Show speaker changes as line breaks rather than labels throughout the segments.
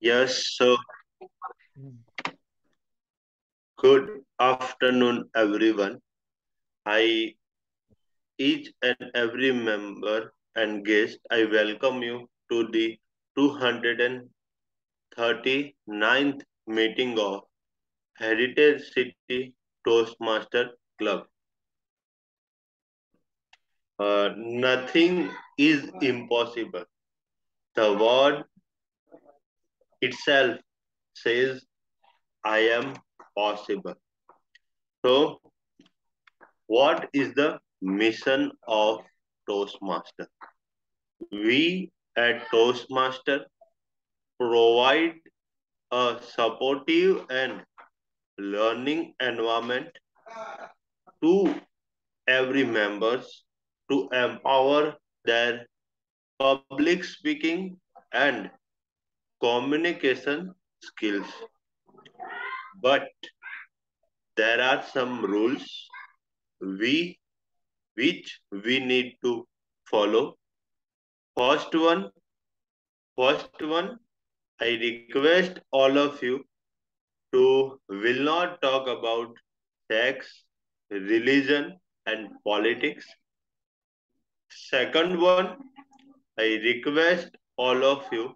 Yes, so
Mm.
good afternoon, everyone. I, each and every member and guest, I welcome you to the 239th meeting of Heritage City Toastmaster Club. Nothing is impossible. The word itself says, I am possible. So, what is the mission of Toastmaster? We at Toastmaster provide a supportive and learning environment to every members to empower their public speaking and communication skills. But there are some rules we which we need to follow. First one, first one, I request all of you to will not talk about sex, religion, and politics. Second one, I request all of you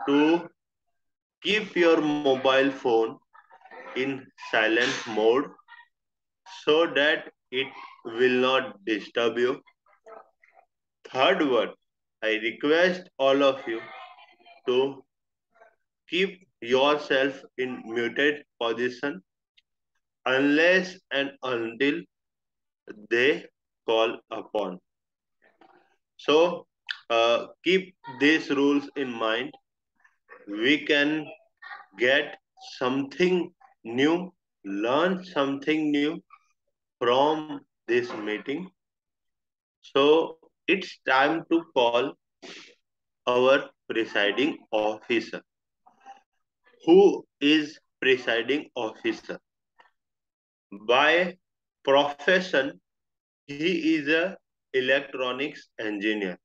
to keep your mobile phone in silent mode so that it will not disturb you. Third one, I request all of you to keep yourself in muted position unless and until they call upon. So keep these rules in mind. We can get something new, learn something new from this meeting. So it's time to call our presiding officer. Who is presiding officer? By profession, he is a electronics engineer.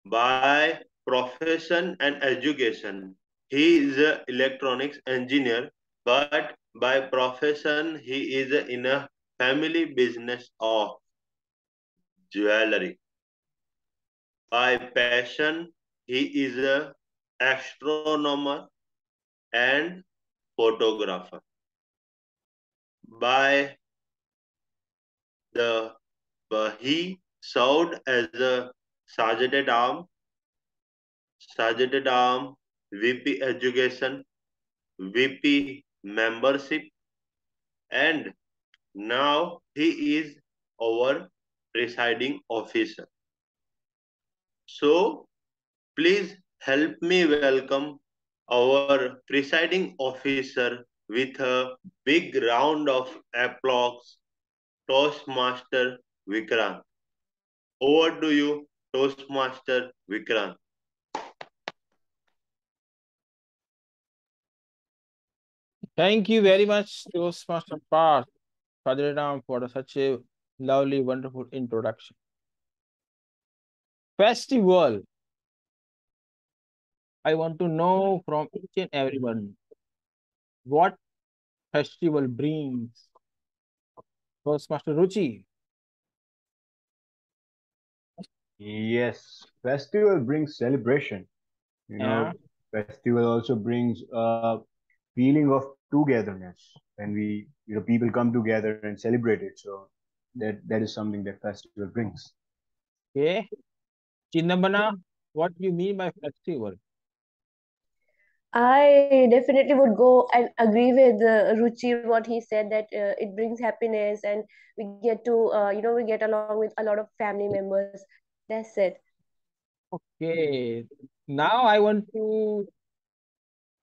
By profession and education, he is a electronics engineer, but by profession, he is in a family business of jewelry. By passion, he is a astronomer and photographer. By the he served as a sergeant at arm, VP education, VP membership, and now he is our presiding officer. So please help me welcome our presiding officer with a big round of applause, Toastmaster Vikrant. Over to you, Toastmaster Vikrant.
Thank you very much, Toastmaster Parth, Kadriram, for such a lovely, wonderful introduction. Festival. I want to know from each and everyone what festival brings. Toastmaster Ruchi.
Yes, festival brings celebration.
Yeah.
Festival also brings a feeling of togetherness when people come together and celebrate it. So that is something that festival brings.
Okay. Chinnabana, what do you mean by festival?
I definitely would go and agree with Ruchi what he said that it brings happiness and we get to we get along with a lot of family members. That's it.
Okay. Now I want to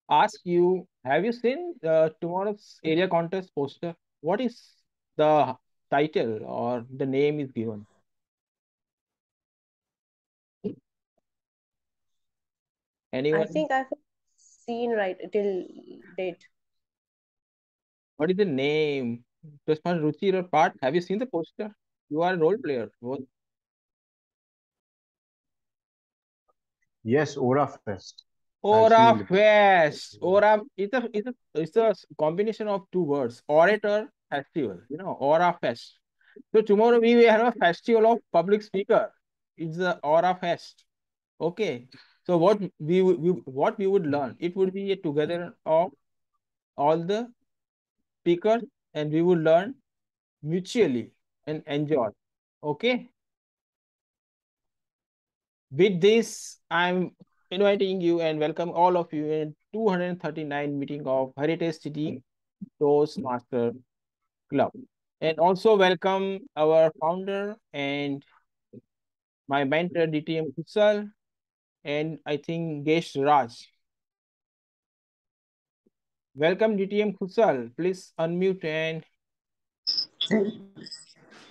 ask you, have you seen tomorrow's area contest poster? What is the title or the name is given?
I
Anyone?
think I've seen right till date.
What is the name? Just one Ruchi or part. Have you seen the poster? You are a role player.
Yes, Aura Fest. I've
Aura
seen the picture.
Fest. Aura, it's a combination of two words. Orator festival. Aura Fest. So tomorrow we will have a festival of public speaker. It's the Aura Fest. Okay. So what we would learn? It would be a together of all the speakers, and we would learn mutually and enjoy. Okay. With this, I'm inviting you and welcome all of you in 239 meeting of Heritage City Toastmaster Club. And also welcome our founder and my mentor DTM Kutsal and I think Gesh Raj. Welcome DTM Kutsal. Please unmute and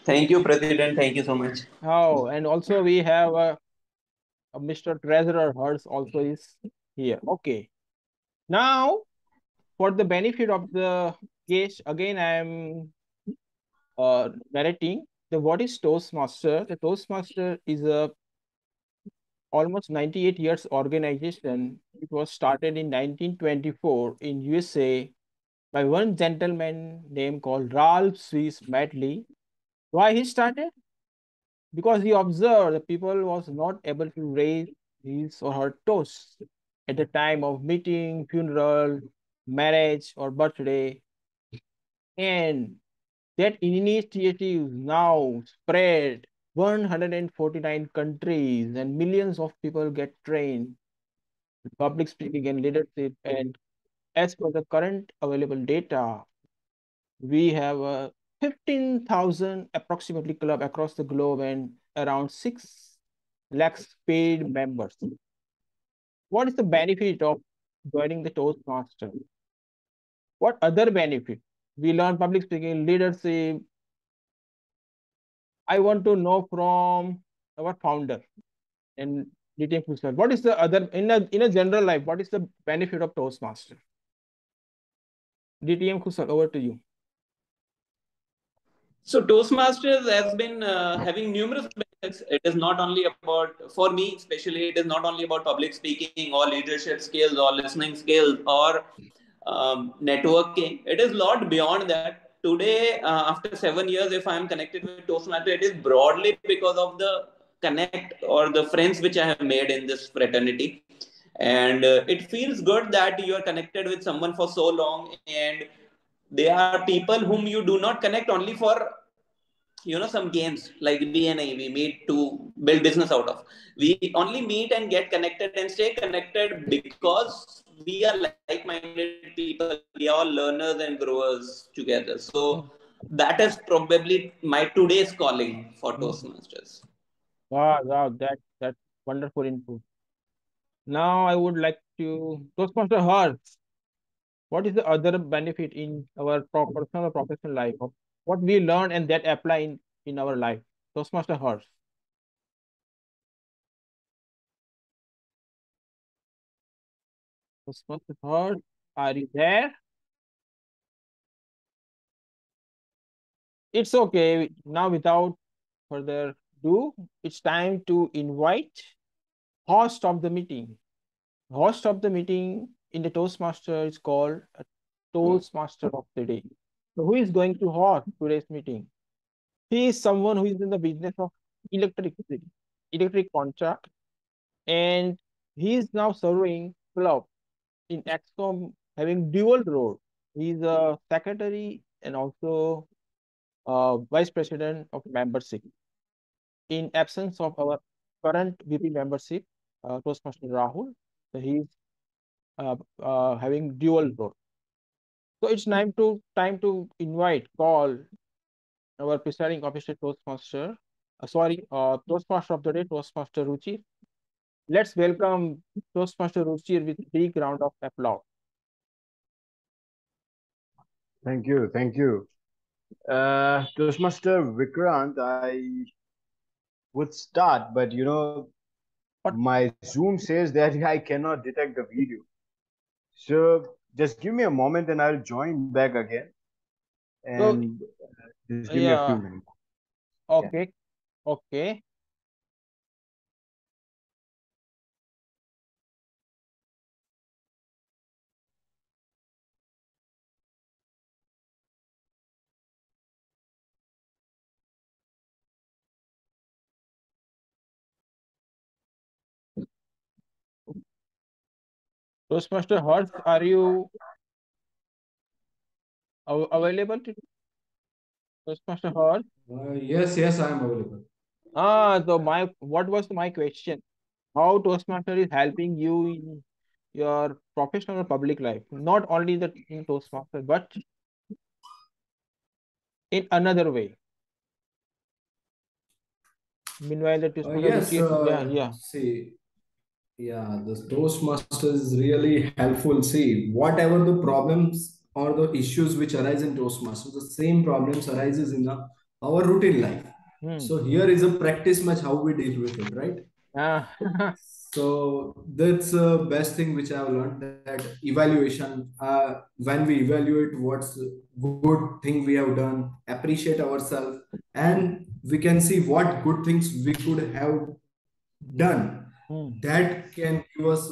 Thank you, President. Thank you so much.
and also we have a Mr. Treasurer Hers also is here. Okay. Now for the benefit of the Gesh, again I am narrating the what is Toastmaster. The Toastmaster is a almost 98 years organization. It was started in 1924 in USA by one gentleman named called Ralph Swiss Medley. Why he started? Because he observed the people was not able to raise his or her toast at the time of meeting, funeral, marriage, or birthday, and that initiative now spread 149 countries and millions of people get trained in public speaking and leadership. And as per the current available data, we have a 15,000 approximately club across the globe and around 6 lakhs paid members. What is the benefit of joining the Toastmaster? What other benefit? We learn public speaking, leadership. I want to know from our founder and DTM Kusal. What is the other in a general life? What is the benefit of Toastmaster? DTM Kusal, over to you.
So Toastmasters has been having numerous benefits. It is not only about, for me especially, it is not only about public speaking or leadership skills or listening skills or networking. It is a lot beyond that. Today, after 7 years, if I am connected with Toastmaster, it is broadly because of the connect or the friends which I have made in this fraternity. And it feels good that you are connected with someone for so long, and they are people whom you do not connect only for some games like BNA we meet to build business out of. We only meet and get connected and stay connected because we are like-minded people. We are all learners and growers together. So
Mm,
that is probably my today's calling for
mm.
Toastmasters.
Wow, that's wonderful input. Now I would like to Toastmaster Hearts. What is the other benefit in our personal or professional life of what we learn and that apply in our life? Toastmaster Hearts. Toastmaster Hearts, are you there? It's okay. Now without further ado, it's time to invite host of the meeting. Host of the meeting in the Toastmaster is called a Toastmaster of the day. So who is going to host today's meeting? He is someone who is in the business of electricity, electric contract, and he is now serving club in XCOM having dual role. He is a secretary and also vice president of membership. In absence of our current VP membership, Toastmaster Rahul, so he is having dual role. So it's time to invite, call our presiding officer Toastmaster. Toastmaster of the day, Toastmaster Ruchi. Let's welcome Toastmaster Ruchi with a big round of applause.
Thank you, thank you. Toastmaster Vikrant, I would start, but
But
my Zoom says that I cannot detect the video. So just give me a moment and I'll join back again.
so
And just give me a few
yeah,
minutes. Yeah.
okay, okay. Toastmaster Harsh, are you available to Toastmaster Harsh?
Yes, I am available.
So what was my question? How Toastmaster is helping you in your professional or public life? Not only the in Toastmaster, but in another way. Meanwhile, the Toastmaster
Yes,
Ruchi, yeah, yeah.
see, yeah, the Toastmasters is really helpful. See, whatever the problems or the issues which arise in Toastmasters, the same problems arises in our routine life.
Hmm.
So here is a practice match how we deal with it, right?
Ah,
So that's the best thing which I've learned, that evaluation. When we evaluate what's good thing we have done, appreciate ourselves,
hmm,
and we can see what good things we could have done.
hmm.
That can give us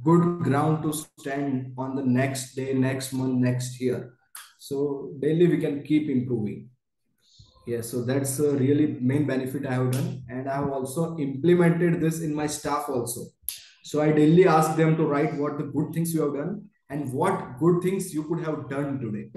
good ground to stand on the next day, next month, next year. So daily we can keep improving. Yeah, so that's a really main benefit I have done, and I have also implemented this in my staff also. So I daily ask them to write what the good things you have done and what good things you could have done today,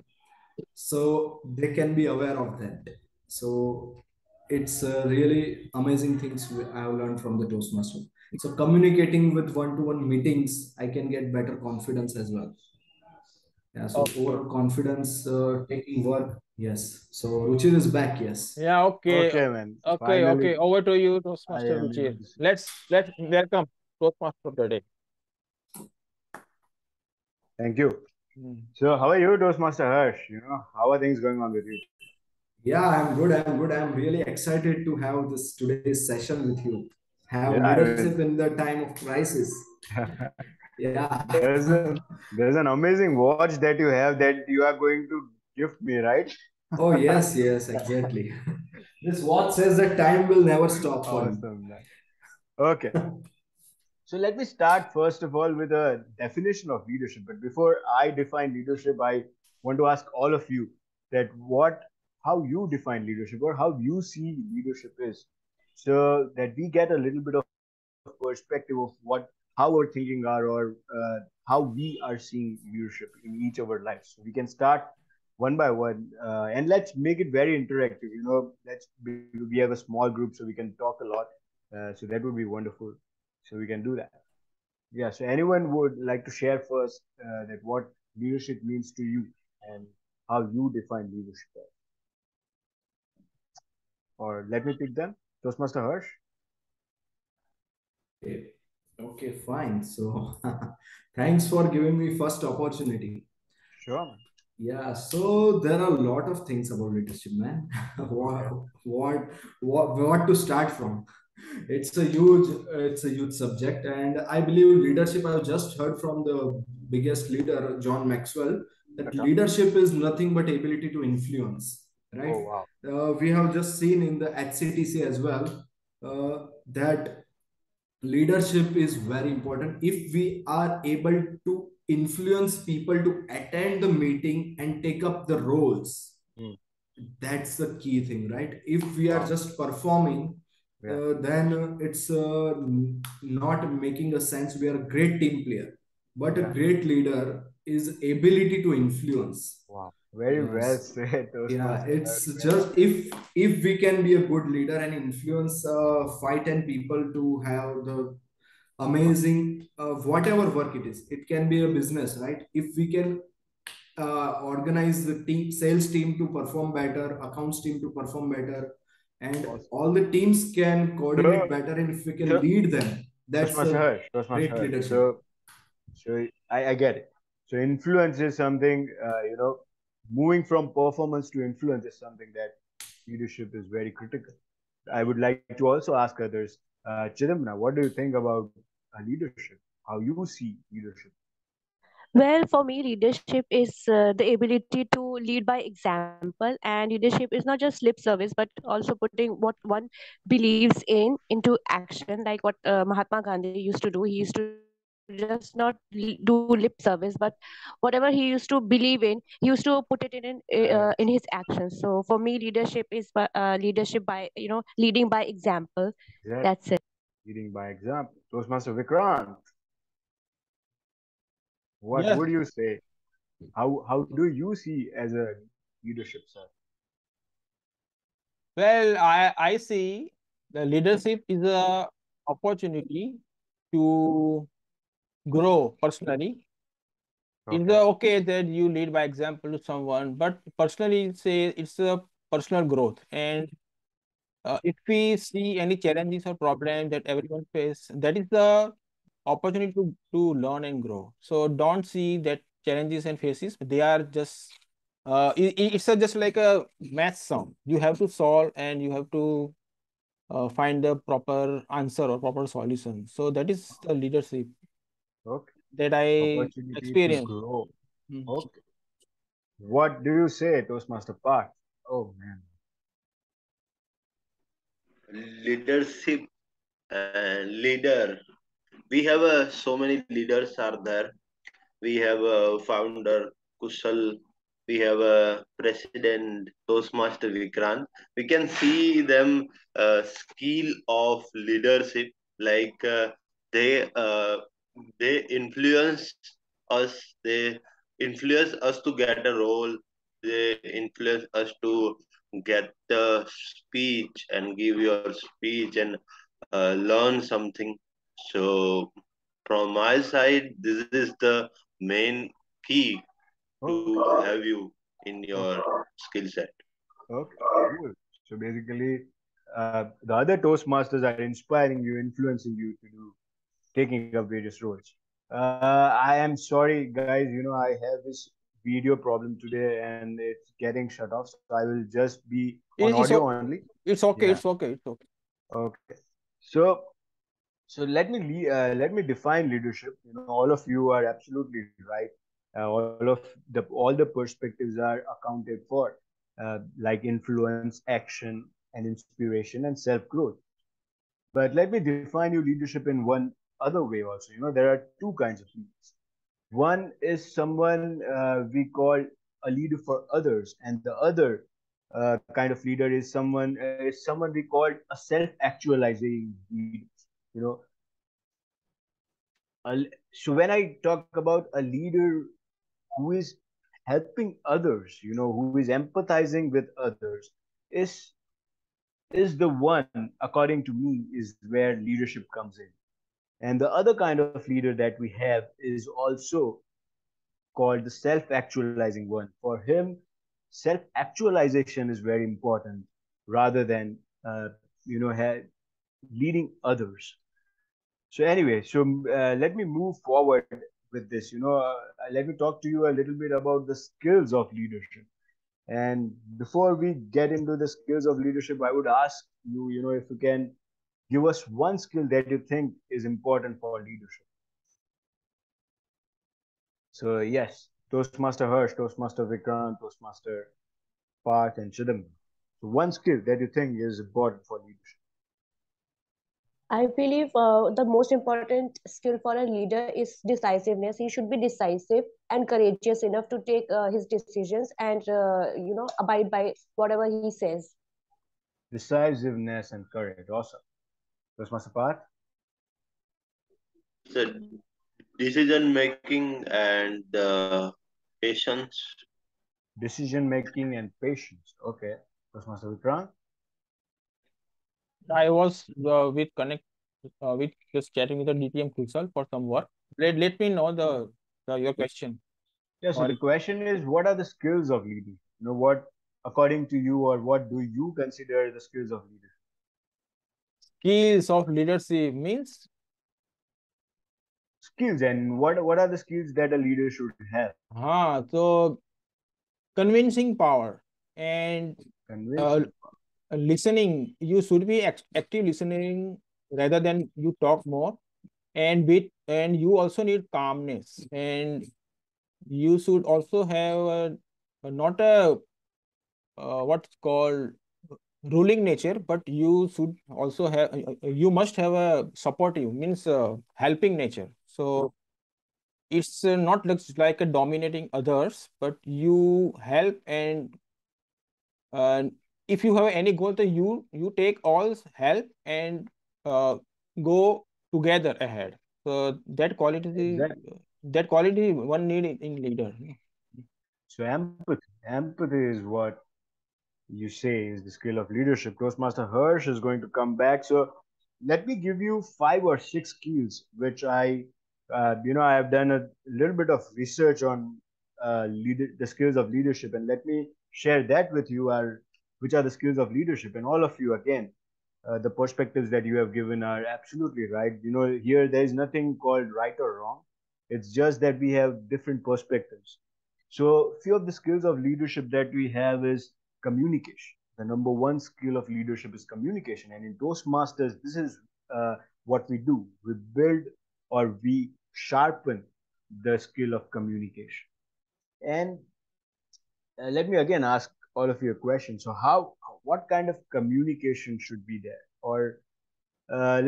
so they can be aware of that. So it's really amazing things I have learned from the Toastmaster. So communicating with one-to-one meetings, I can get better confidence as well. Yeah, so
Okay.
overall confidence, taking work. Yes. So Ruchir is back. Yes.
Yeah, okay.
Okay, man.
Okay.
Finally,
Over to you,
I
Toastmaster
am able
Ruchi.
to see.
Let's welcome Toastmaster today.
Thank you.
Hmm.
So, how are you, Toastmaster Harsh? How are things going on with you?
Yeah, I'm good. I'm good. I'm really excited to have this today's session with you. Have
Yeah, I
leadership
mean,
in the time of crisis. Yeah.
there's an amazing watch that you have that you are going to gift me, right?
Oh, yes, yes, exactly. This watch says that time will never stop for me.
Awesome, man. Okay. So let me start first of all with a definition of leadership. But before I define leadership, I want to ask all of you that how you define leadership or how you see leadership is, so that we get a little bit of perspective of how our thinking are or how we are seeing leadership in each of our lives. So we can start one by one, and let's make it very interactive. We have a small group so we can talk a lot. So that would be wonderful. So we can do that. Yeah, so anyone would like to share first that what leadership means to you and how you define leadership? Or let me pick them. Toastmaster Harsh?
Okay, okay, fine. So thanks for giving me first opportunity.
Sure, man.
Yeah, so there are a lot of things about leadership, man.
Okay.
What to start from? It's a huge subject, and I believe leadership. I've just heard from the biggest leader, John Maxwell, that
Okay.
leadership is nothing but ability to influence.
Oh,
Right?
wow.
We have just seen in the HCTC as well that leadership is very important. If we are able to influence people to attend the meeting and take up the roles,
Hmm.
that's the key thing, right? If we are
Wow.
just performing,
Yeah.
then it's not making a sense. We are a great team player, but a
Yeah.
great leader is ability to influence.
Wow. Very well
Yes.
said,
Yeah,
Toastmaster Harsh.
it's
Very
just
well.
if we can be a good leader and influence 5-10 people to have the
Wow.
amazing whatever work it is. It can be a business, right? If we can organize the team, sales team to perform better, accounts team to perform better, and
Awesome.
all the teams can
So,
coordinate better, and if we can
so
lead them, that's
Toastmaster
a
Harsh, Toastmaster
great
Harsh.
leadership.
So I get it. So influence is something, moving from performance to influence is something that leadership is very critical. I would like to also ask others, Chidamna, what do you think about leadership? How you see leadership?
Well, for me, leadership is the ability to lead by example, and leadership is not just lip service, but also putting what one believes in into action, like what Mahatma Gandhi used to do. He used to just not do lip service, but whatever he used to believe in, he used to put it in his
Yes,
actions. So for me, leadership by leading by example.
exactly.
That's it.
Leading by example. Toastmaster Vikrant. What
Yes.
would you say? How do you see as a leadership, sir?
Well, I see the leadership is a opportunity to grow personally. It's
Okay.
okay that you lead by example to someone, but personally, say it's a personal growth. And if we see any challenges or problems that everyone face, that is the opportunity to learn and grow. So don't see that challenges and faces, they are just it's a, just like a math sum. You have to solve and you have to find the proper answer or proper solution. So that is the leadership
Okay.
that I
Opportunity to
experience.
grow.
Mm.
Okay. What do you say, Toastmaster Park? Oh man.
Leadership and leader. We have so many leaders are there. We have a founder Kushal. We have a president Toastmaster Vikrant. We can see them skill of leadership, like they influence us. They influence us to get a role. They influence us to get the speech and give your speech and learn something. So from my side, this is the main key to
Okay.
have you in your
Okay.
skill set.
Okay. Cool. So basically, the other Toastmasters are inspiring you, influencing you to do taking up various roles. I am sorry, guys. I have this video problem today, and it's getting shut off. So I will just be on
It- it's
audio
o-
only.
it's okay,
Yeah.
it's okay, it's okay.
Okay. So let me define leadership. All of you are absolutely right. All the perspectives are accounted for, like influence, action, and inspiration and self growth. But let me define you leadership in one other way also. There are two kinds of leaders. One is someone we call a leader for others, and the other kind of leader is someone we call a self-actualizing leader. You know, so when I talk about a leader who is helping others, who is empathizing with others, is is the one, according to me, is where leadership comes in. And the other kind of leader that we have is also called the self-actualizing one. For him, self-actualization is very important rather than leading others. So anyway, let me move forward with this. Let me talk to you a little bit about the skills of leadership. And before we get into the skills of leadership, I would ask you, if you can give us one skill that you think is important for leadership. So yes, Toastmaster Hirsch, Toastmaster Vikrant, Toastmaster Parth, and Chidambar. So one skill that you think is important for leadership.
I believe the most important skill for a leader is decisiveness. He should be decisive and courageous enough to take his decisions and abide by whatever he says.
Decisiveness and courage. Awesome. Toastmaster Parth,
So decision making and patience.
decision making and patience. Okay. Toastmaster Vikrant,
I was with connect with just chatting with the DTM Kusal for some work. Let me know the your question.
yeah. So the
Sorry.
question is, what are the skills of leading? What, according to you, or what do you consider the skills of leadership?
Skills of leadership means
Skills, and what are the skills that a leader should have?
so convincing power and uh,
Convincing.
listening. You should be active listening rather than you talk more. And you also need calmness, and you should also have not a what's called ruling nature, but you should also have you must have a supportive, means helping nature. So it's not looks like a dominating others, but you help. And uh, if you have any goal, then you take all help and uh, go together ahead. So that quality
Exactly.
that quality one need in leader.
So empathy is what you say is the skill of leadership. Toastmaster Hirsch is going to come back. So let me give you 5 or 6 skills which I have done a little bit of research on the skills of leadership, and let me share that with you. Are Which are the skills of leadership? And all of you, again, the perspectives that you have given are absolutely right. Here there is nothing called right or wrong. It's just that we have different perspectives. So, few of the skills of leadership that we have is communication. The number one skill of leadership is communication. And in Toastmasters, this is what we do. We build or we sharpen the skill of communication. And let me again ask all of you a question. So, what kind of communication should be there? Or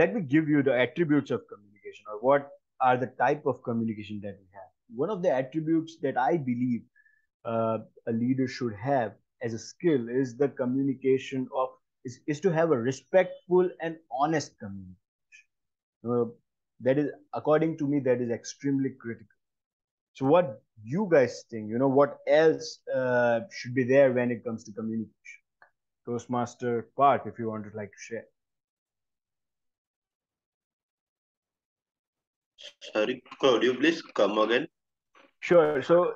let me give you the attributes of communication, or what are the type of communication that we have. One of the attributes that I believe a leader should have as a skill is the communication is to have a respectful and honest communication. That is, according to me, that is extremely critical. So, what you guys think? What else should be there when it comes to communication? Toastmaster Park, if you want to like to share.
Sorry, could you please come again?
Sure. So,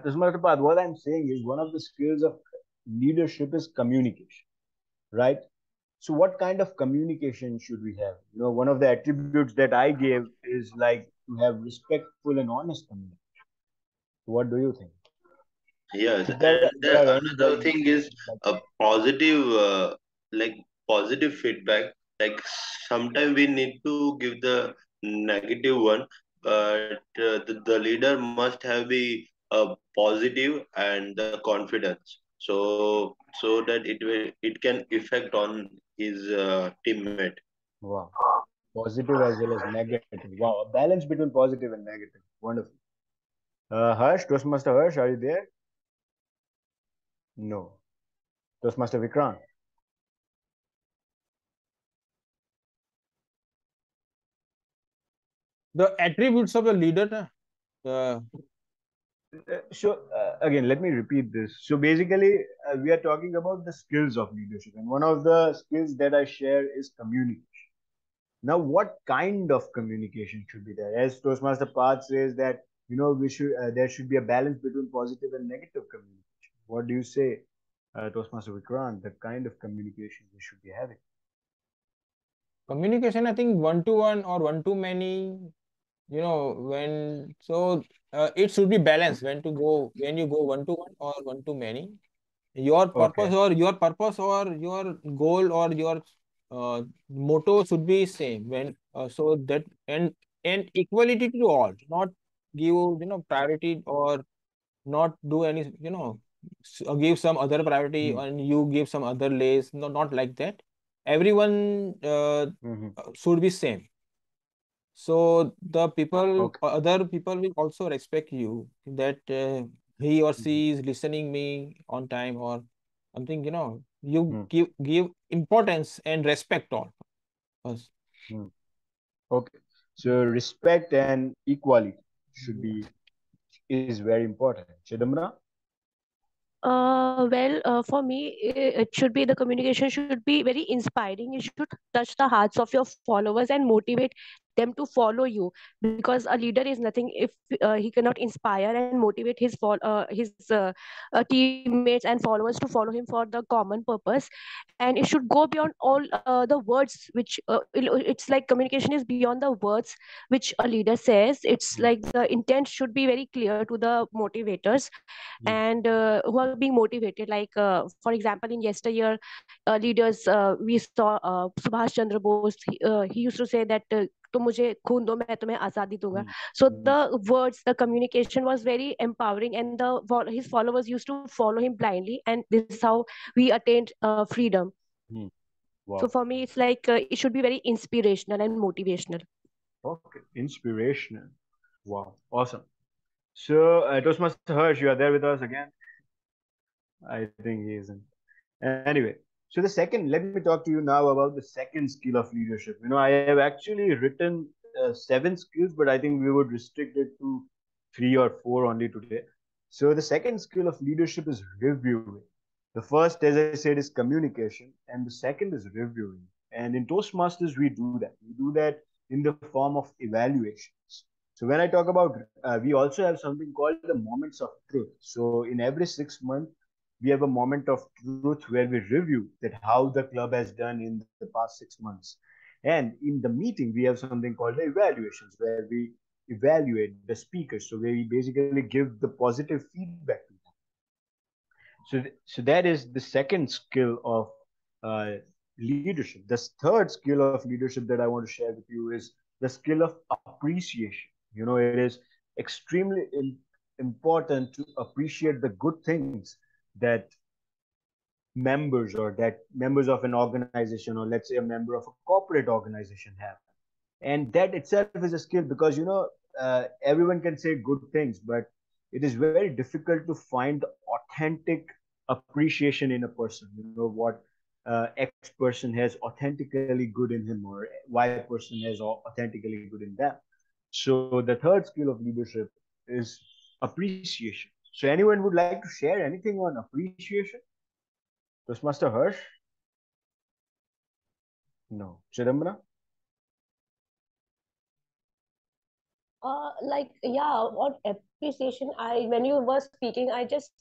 Toastmaster Park, what I'm saying is one of the skills of leadership is communication, right? So, what kind of communication should we have? One of the attributes that I gave is like to have respectful and honest communication. What do you think?
Yes,
If
and
there are any that
another thing is
like,
a positive, like positive feedback. Like sometimes we need to give the negative one, but the leader must have the positive and the confidence, so that it can affect on his teammate.
wow, positive as well as negative. Wow, a balance between positive and negative. Wonderful. Harsh, Toastmaster Harsh, are you there? No. Toastmaster Vikrant.
The attributes of the leader, uh,
Again, let me repeat this. So basically, we are talking about the skills of leadership, and one of the skills that I share is communication. Now, what kind of communication should be there? As Toastmaster Path says that we should there should be a balance between positive and negative communication. What do you say, Toastmaster Vikrant? The kind of communication we should be having.
communication, I think one to one or one to many. It should be balanced when you go one to one or one to many. Your
Okay.
purpose or your purpose or your goal or your motto should be same when so that and equality to all, not give priority or not do any give some other priority
Hmm.
and you give some other less. No, not like that. Everyone
Hmm.
should be same. So the people,
Okay.
other people will also respect you that he or
Hmm.
she is listening me on time or something. You
Hmm.
give importance and respect all us.
Hmm. Okay. So respect and equality should be is very important. Chidamra?
For me, it should be the communication should be very inspiring. It should touch the hearts of your followers and motivate them to follow you. Because a leader is nothing if he cannot inspire and motivate his teammates and followers to follow him for the common purpose. And it should go beyond all the words, which it's like communication is beyond the words which a leader says. It's
Hmm.
like the intent should be very clear to the motivators
Hmm.
and who are being motivated. Like, for example, in yesteryear, leaders we saw Subhash Chandra Bose. He used to say that तुम मुझे खून दो मैं तुम्हें आजादी दूंगा.
Hmm.
So
Hmm.
the words, the communication was very empowering, and his followers used to follow him blindly, and this is how we attained freedom.
Hmm.
So
Wow.
for me, it's like it should be very inspirational and motivational.
Okay. Inspirational. Wow. Awesome. So, Toastmaster Hirsch, you are there with us again? I think he isn't. Anyway, so the second, let me talk to you now about the second skill of leadership. I have actually written 7 skills, but I think we would restrict it to three or four only today. So the second skill of leadership is reviewing. The first, as I said, is communication, and the second is reviewing. And in Toastmasters, we do that. We do that in the form of evaluations. So when I talk about, we also have something called the moments of truth. So in every 6 months, we have a moment of truth where we review that how the club has done in the past 6 months. And in the meeting, we have something called the evaluations where we evaluate the speakers. So where we basically give the positive feedback to them. So that is the second skill of uh, leadership. The third skill of leadership that I want to share with you is the skill of appreciation. You know, it is extremely important to appreciate the good things that members of an organization, or let's say a member of a corporate organization, have. And that itself is a skill, because everyone can say good things, but it is very difficult to find the authentic appreciation in a person. You know what X person has authentically good in him, or Y person has authentically good in them. So the third skill of leadership is appreciation. So anyone would like to share anything on appreciation? Toastmaster Harsh? No. Chidambra?
Like, yeah, what appreciation. I When you were speaking, I just,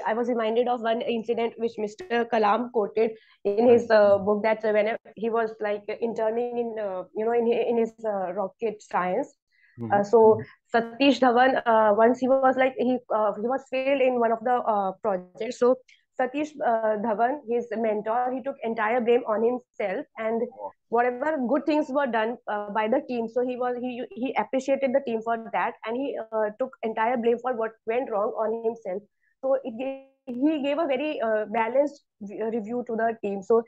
I was reminded of one incident which Mr. Kalam quoted in his
Right.
book, that when he was like interning in in his rocket science.
Mhm.
So Satish Dhawan, once he was like, he was failed in one of the projects. So Satish Dhawan, his mentor, he took entire blame on himself, and
Oh,
whatever good things were done by the team, so he appreciated the team for that, and he took entire blame for what went wrong on himself. So he gave a very balanced review to the team. So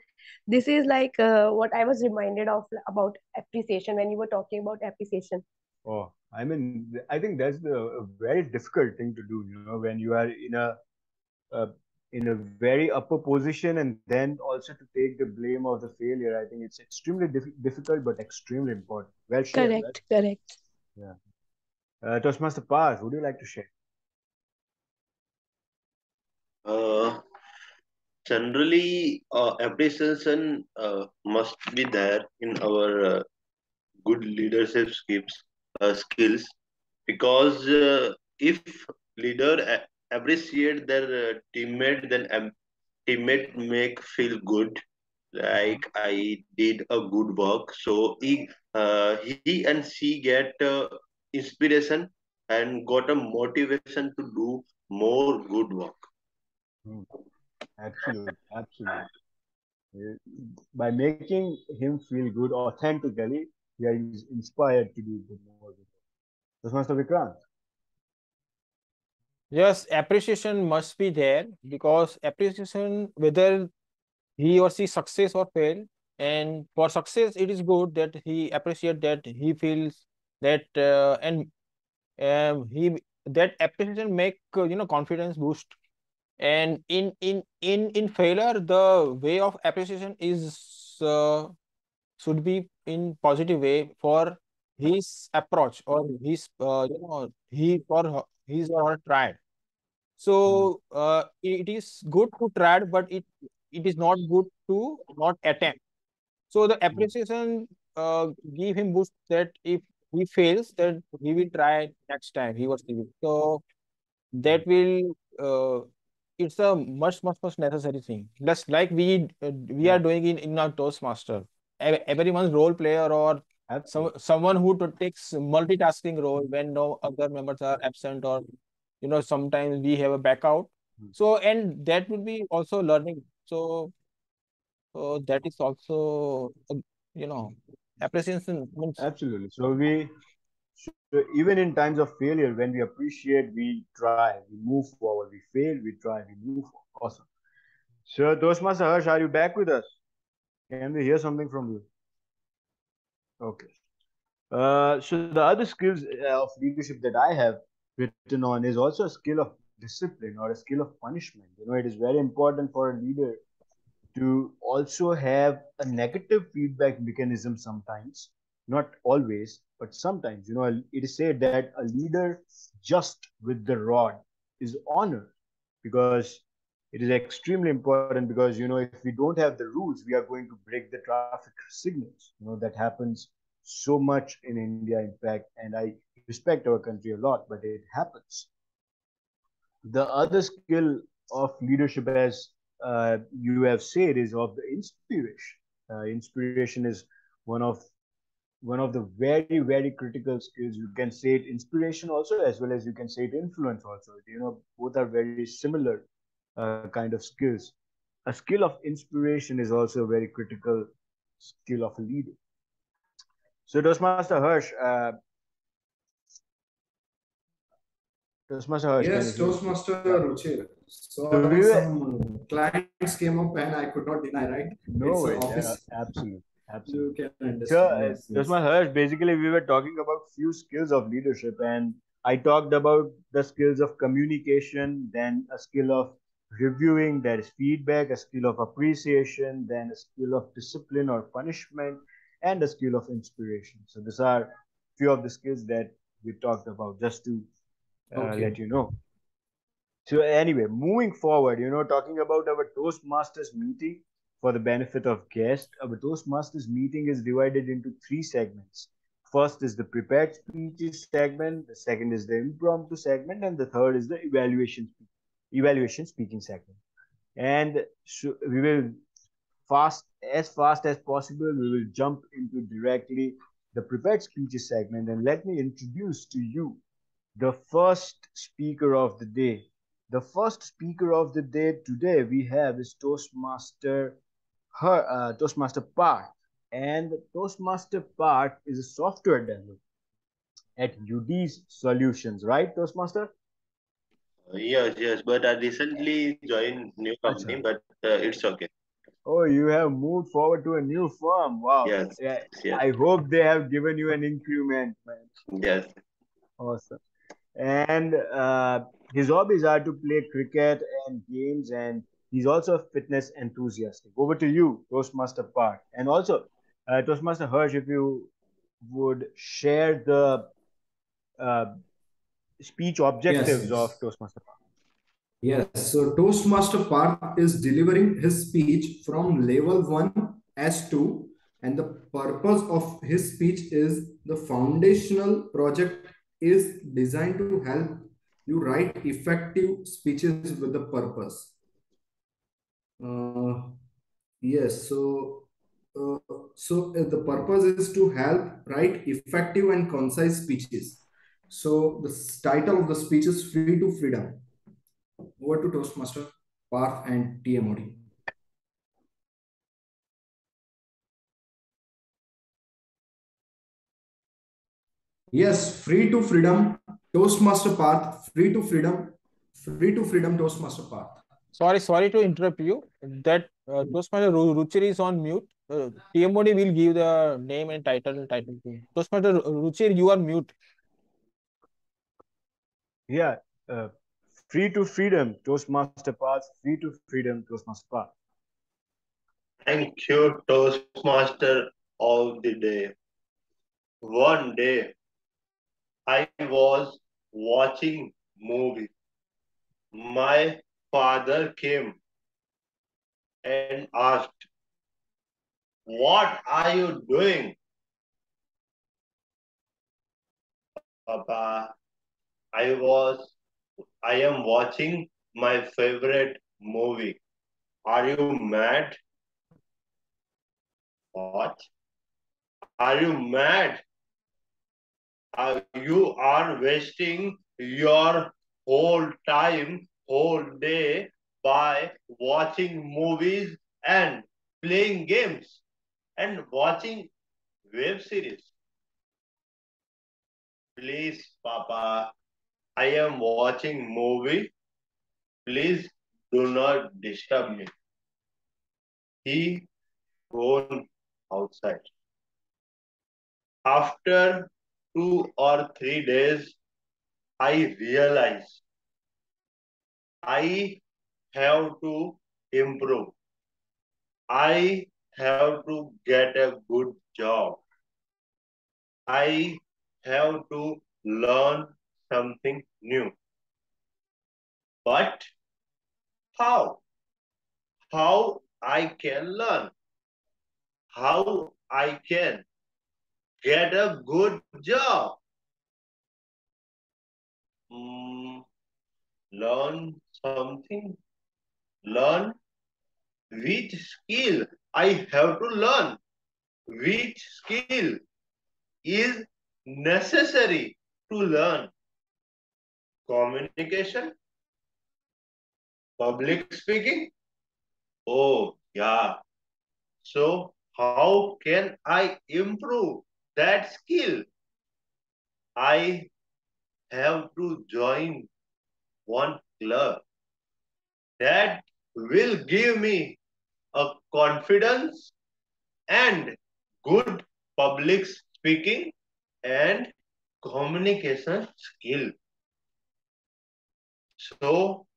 this is like what I was reminded of about appreciation when you were talking about appreciation.
oh, I mean, I think that's a very difficult thing to do. You know, when you are uh, in a very upper position, and then also to take the blame of the failure. I think it's extremely difficult, but extremely important. Well shared. Well,
Correct, correct.
yeah. Toastmaster Paz, would you like to share?
Uh, Generally, appreciation must be there in our good leadership skills, because if leader appreciate their teammate, then teammate make feel good, like I did a good work. So he and she get inspiration and got a motivation to do more good work.
Hmm. Absolutely, absolutely. Uh, By making him feel good authentically, he is inspired to do good more good. Toastmaster Vikrant.
Yes, appreciation must be there, because appreciation, whether he or she success or fail, and for success it is good that he appreciate, that he feels that and he that appreciation make confidence boost. And in failure, the way of appreciation is should be in positive way for his approach, or his he or his or her try.
Hmm.
So it is good to try, but it is not good to not attempt. So the
Hmm.
appreciation give him boost, that if he fails, that he will try next time, he or she will. So
Hmm.
that will it's a much necessary thing. Just like we are
Yeah,
doing in our Toastmaster. Everyone's role player, or
absolutely.
someone who takes multitasking role when no other members are absent, or sometimes we have a back out.
Hmm.
So and that will be also learning. So that is also you know appreciation means.
Absolutely. So even in times of failure, when we appreciate, we try, we move forward. We fail, we try, we move forward. Awesome. So Toastmaster Harsh, are you back with us? Can we hear something from you? Okay. So the other skills of leadership that I have written on is also a skill of discipline, or a skill of punishment. You know, it is very important for a leader to also have a negative feedback mechanism sometimes, Not always, but sometimes. It is said that a leader just with the rod is honored, because it is extremely important, because if we don't have the rules, we are going to break the traffic signals. That happens so much in India, in fact, and I respect our country a lot, but it happens. The other skill of leadership, as you have said, is of the inspiration. Inspiration is one of the very critical skills. You can say it inspiration also, as well as you can say it influence also. Both are very similar kind of skills. A skill of inspiration is also a very critical skill of a leader. So Toastmaster Harsh, can you
Yes,
hear me?
Toastmaster
Yeah.
Ruchir.
So
Sorry,
we were
some clients came up and I could not deny, right?
no
It's an
worries.
office.
Absolutely,
You
absolutely.
can
So,
understand. Yes, yes.
Toastmaster Harsh, basically, we were talking about few skills of leadership, and I talked about the skills of communication, then a skill of reviewing, that is feedback, a skill of appreciation, then a skill of discipline or punishment, and a skill of inspiration. So, these are few of the skills that we talked about, just to let
Okay.
you know. So anyway, moving forward, talking about our Toastmasters meeting for the benefit of guests, our Toastmasters meeting is divided into three segments. First is the prepared speeches segment, the second is the impromptu segment, and the third is the evaluation speaking segment. And so we will fast as possible, we will jump into directly the prepared speeches segment, and let me introduce to you the first speaker of the day. The first speaker of the day today we have is Toastmaster Parth. And Toastmaster Parth is a software developer at UD's Solutions, right, Toastmaster?
Yes, yes, but I recently joined new company,
Acha.
but it's okay.
Oh, you have moved forward to a new firm. Wow.
Yes,
Yeah,
yes,
I hope they have given you an increment, man.
yes.
Awesome. And his hobbies are to play cricket and games, and he's also a fitness enthusiastic. Over to you, Toastmaster Park, and also Toastmaster Hirsch, if you would share the uh, speech
Yes,
objectives of
yes.
Toastmaster Park.
Yes. So Toastmaster Parth is delivering his speech from level 1 S2, and the purpose of his speech is the foundational project is designed to help you write effective speeches with the purpose. Uh, yes, uh, the purpose is to help write effective and concise speeches. So the title of the speech is Free to Freedom. Over to Toastmaster Parth and TMOD. Yes, free to freedom, Toastmaster Parth. Free to freedom, Toastmaster Parth.
Sorry to interrupt you. That Toastmaster Ruchir is on mute. TMOD will give the name and title to him. Toastmaster Ruchir, you are mute.
Yeah, uh, free to freedom, Toastmaster Park. Free to freedom, Toastmaster Park.
Thank you, Toastmaster of the day. One day I was watching movie. My father came and asked, "What are you doing, Papa?" I was I am watching my favorite movie. Are you mad? What? Are you mad? You are wasting your whole time, whole day by watching movies and playing games and watching web series. Please, Papa, I am watching movie. Please do not disturb me. He gone outside. After 2 or 3 days, I realized I have to improve. I have to get a good job. I have to learn something new. But how? How I can learn? How I can get a good job? Mm, learn something? Learn which skill I have to learn? Which skill is necessary to learn? Communication? Public speaking? Oh, yeah. So, how can I improve that skill? I have to join one club that will give me a confidence and good public speaking and communication skill. So,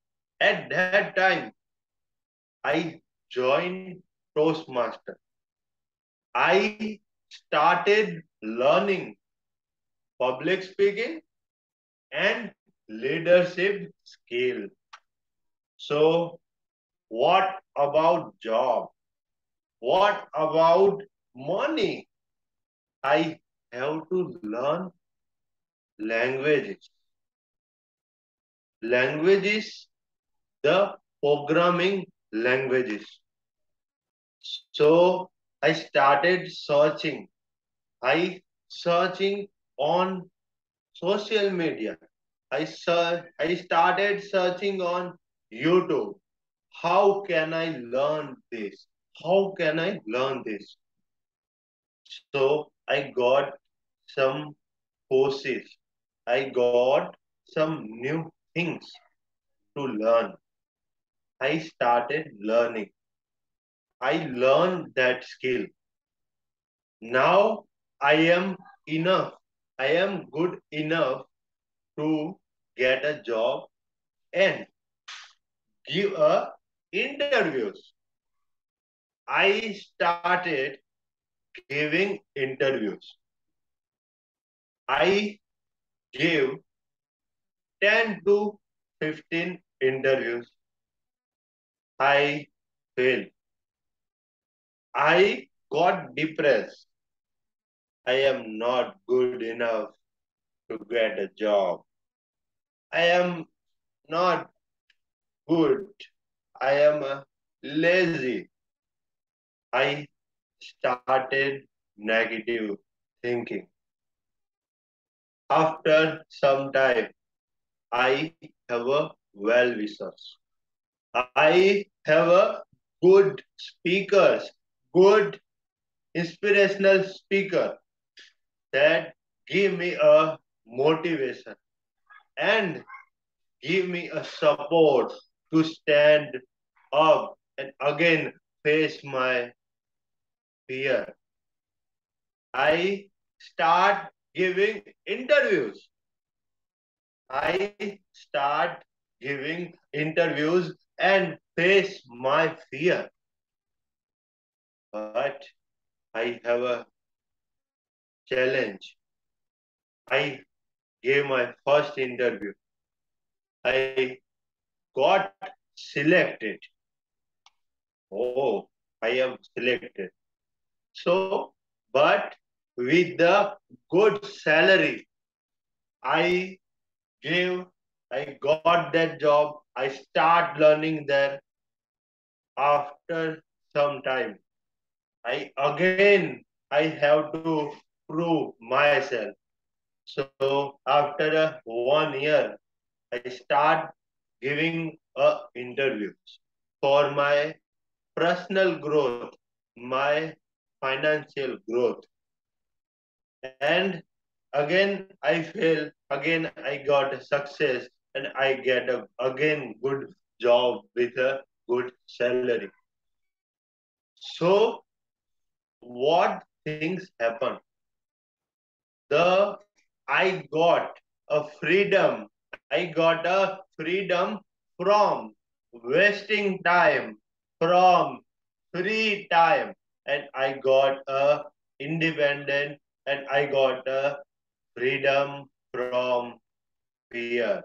at that time, I joined Toastmaster. I started learning public speaking and leadership skill. So, what about job? What about money? I have to learn languages. Languages, the programming languages. So, I started searching. I searching on social media. I started searching on YouTube. How can I learn this? How can I learn this? So I got some courses. I got some new things to learn. I started learning. I learned that skill. Now I am enough. I am good enough to get a job and give a interviews. I started giving interviews. I gave 10 to 15 interviews. I failed. I got depressed. I am not good enough to get a job. I am not good. I am lazy. I started negative thinking. After some time, I have a well wishers. I have a good speakers, good inspirational speaker that give me a motivation and give me a support to stand up and again face my fear. I start giving interviews. I start giving interviews and face my fear. But I have a challenge. I gave my first interview. I got selected. Oh, I am selected. So, but with the good salary, I gave, I got that job. I start learning there. After some time, I have to prove myself. So after 1 year, I start giving interviews for my personal growth, my financial growth. And again I fail, again I got a success, and I get a again good job with a good salary. So what things happen? The I got a freedom. I got a freedom from wasting time, from free time, and I got a independent and I got freedom from fear.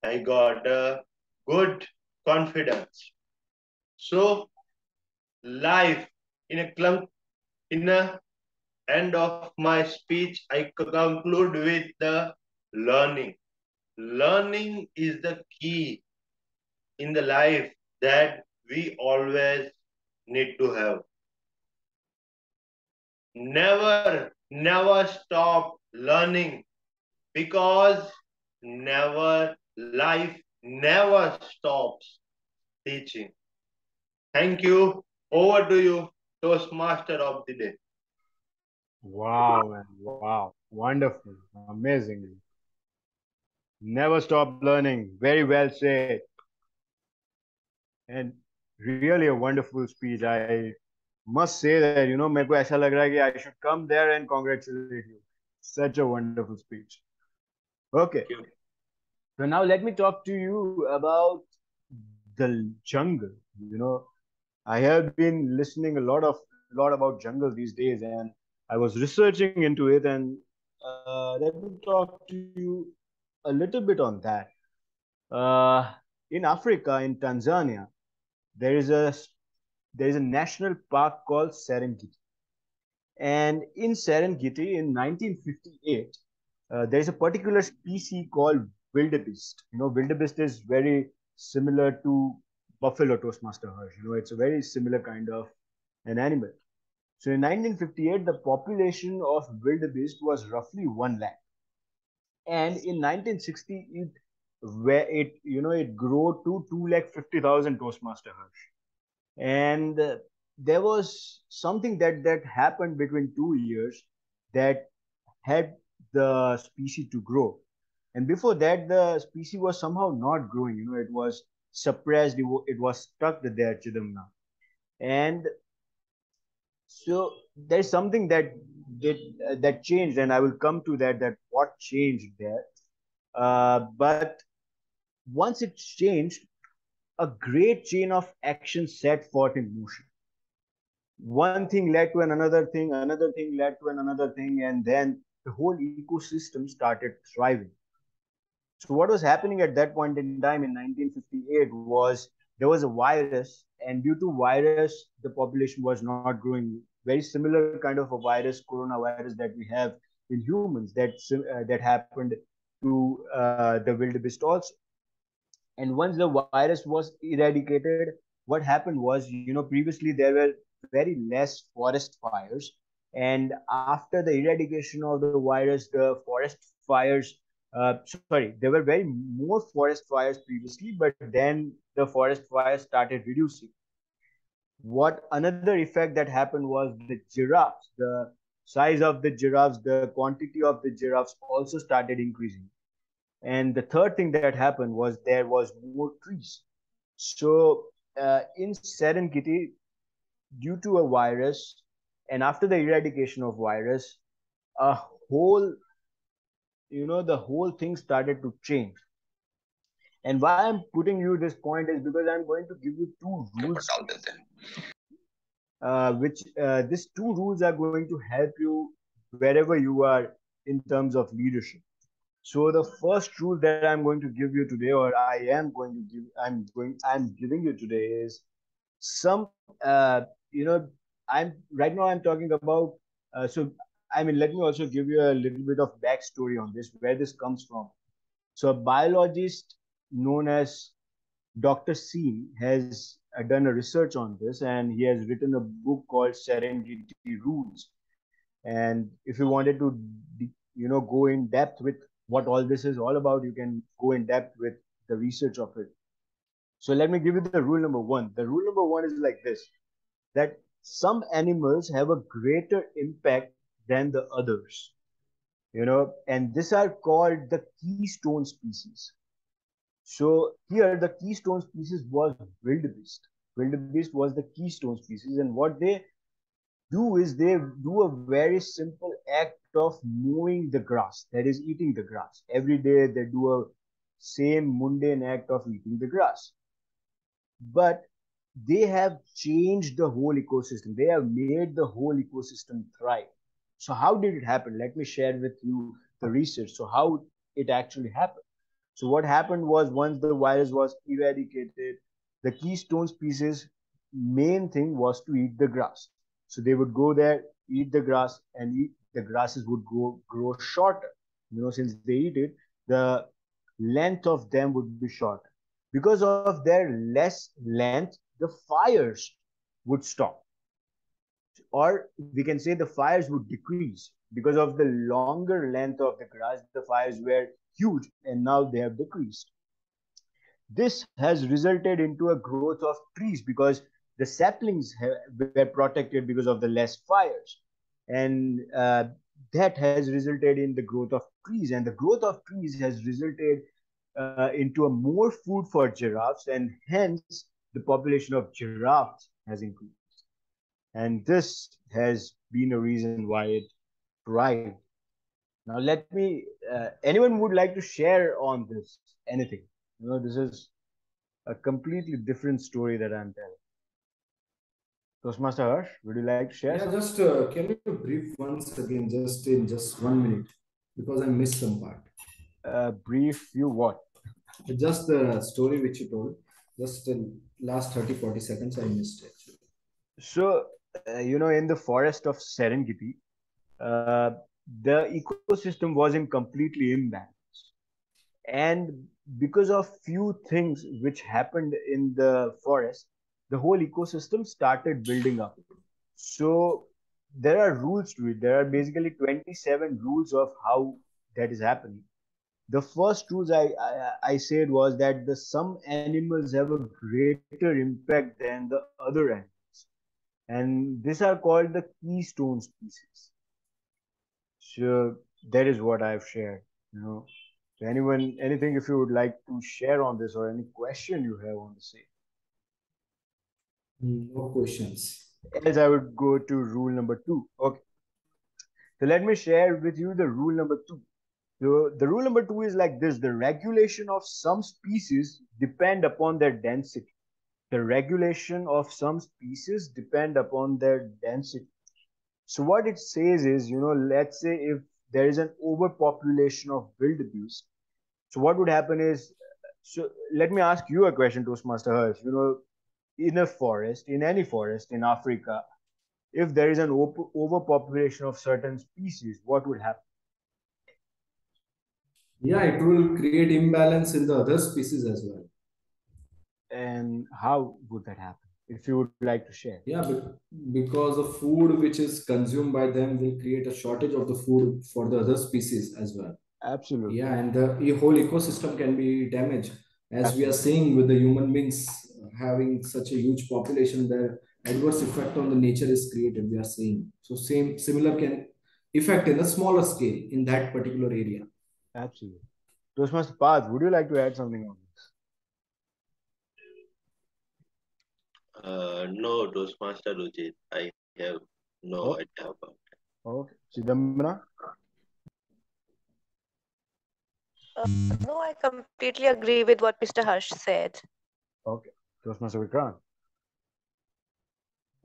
I got good confidence. So life in a in a end of my speech, I conclude with the learning. Learning is the key in the life that we always need to have. Never stop learning, because life never stops teaching. Thank you. Over to you, Toastmaster of the day.
Wow, man. Wow. Wonderful. Amazing. Never stop learning. Very well said. And really a wonderful speech. I must say that, मेरे को ऐसा लग रहा है कि I should come there and congratulate you. Such a wonderful speech. Okay.
Thank you.
So now let me talk to you about the jungle. I have been listening a lot about jungle these days, and I was researching into it, and let me talk to you a little bit on that. In Africa, in Tanzania, there is a there is a national park called Serengeti, and in Serengeti, in 1958, there is a particular species called wildebeest. Wildebeest is very similar to buffalo Toastmaster Hirsch. It's a very similar kind of an animal. So in 1958, the population of wildebeest was roughly 1 lakh, and in 1960, it grew to 2,50,000 Toastmaster Hirsch. And there was something that happened between 2 years that had the species to grow. And before that, the species was somehow not growing. It was suppressed. It was stuck there, Chidamna. And so there's something that changed, and I will come to that what changed there. But once it changed, a great chain of action set forth in motion. One thing led to another thing led to another thing, and then the whole ecosystem started thriving. So what was happening at that point in time in 1958 was there was a virus, and due to virus, the population was not growing. Very similar kind of a virus, coronavirus, that we have in humans, that happened to the wildebeest also. And once the virus was eradicated, what happened was, previously there were very less forest fires, and after the eradication of the virus, the forest fires, sorry, there were very more forest fires previously, but then the forest fires started reducing. What another effect that happened was the giraffes, the size of the giraffes, the quantity of the giraffes also started increasing. And the third thing that happened was there was more trees. So in Serengeti, due to a virus, and after the eradication of virus, a whole, the whole thing started to change. And why I'm putting you this point is because I'm going to give you two rules, which these two rules are going to help you wherever you are in terms of leadership. So the first rule that I'm going to give you today, or I'm giving you today, is some, I'm right now I'm talking about. So I mean, let me also give you a little bit of backstory on this, where this comes from. So a biologist known as Dr. Seen has done a research on this, and he has written a book called Serengeti Rules. And if you wanted to, go in depth with what all this is all about, you can go in depth with the research of it. So let me give you the rule number one. The rule number one is like this: that some animals have a greater impact than the others. And these are called the keystone species. So here the keystone species was wildebeest. Wildebeest was the keystone species, and what they do is they do a very simple act of mowing the grass, that is eating the grass. Every day they do a same mundane act of eating the grass. But they have changed the whole ecosystem. They have made the whole ecosystem thrive. So how did it happen? Let me share with you the research. So how it actually happened. So what happened was, once the virus was eradicated, the keystone species main thing was to eat the grass. So they would go there, eat the grass, and the grasses would grow shorter. Since they eat it, the length of them would be shorter. Because of their less length, the fires would stop, or we can say the fires would decrease. Because of the longer length of the grass, the fires were huge and now they have decreased. This has resulted into a growth of trees because the saplings were protected because of the less fires, and that has resulted in the growth of trees, and the growth of trees has resulted into a more food for giraffes, and hence the population of giraffes has increased. And this has been a reason why it thrived. Now, let me. Anyone would like to share on this anything? This is a completely different story that I'm telling. Toastmaster Harsh, would you like to share
Yeah,
something?
just can you brief once again, just in just 1 minute, because I missed some part.
Brief you what?
Just the story which you told, just in last 30 40 seconds, I missed it.
So, in the forest of Serengeti, uh, the ecosystem wasn't completely imbalanced. And because of few things which happened in the forest, the whole ecosystem started building up. So there are rules to it. There are basically 27 rules of how that is happening. The first rules I said was that the some animals have a greater impact than the other animals, and these are called the keystone species. So that is what I've shared. You know, so anyone, anything if you would like to share on this, or any question you have on the same.
No questions.
Else I would go to rule number two. Okay, so let me share with you the rule number two. So the rule number two is like this: the regulation of some species depend upon their density. The regulation of some species depend upon their density. So what it says is, let's say if there is an overpopulation of wildebeest, so what would happen is, so let me ask you a question, Toastmaster Harsh. In a forest, in any forest in Africa, if there is an overpopulation of certain species, what would happen?
Yeah, it will create imbalance in the other species as well.
And how would that happen? If you would like to share.
Yeah, because the food which is consumed by them will create a shortage of the food for the other species as well.
Absolutely.
Yeah, and the whole ecosystem can be damaged, as we are
Absolutely.
seeing with the human beings having such a huge population. The adverse effect on the nature is created. We are seeing so similar can effect in a smaller scale in that particular area.
Absolutely. Toastmaster Path, would you like to add something on this?
No, Toastmaster Rujit. I have no
Oh,
idea about it.
okay. Chidambara?
No, I completely agree with what Mr. Harsh said.
Okay. Toastmaster Vikrant?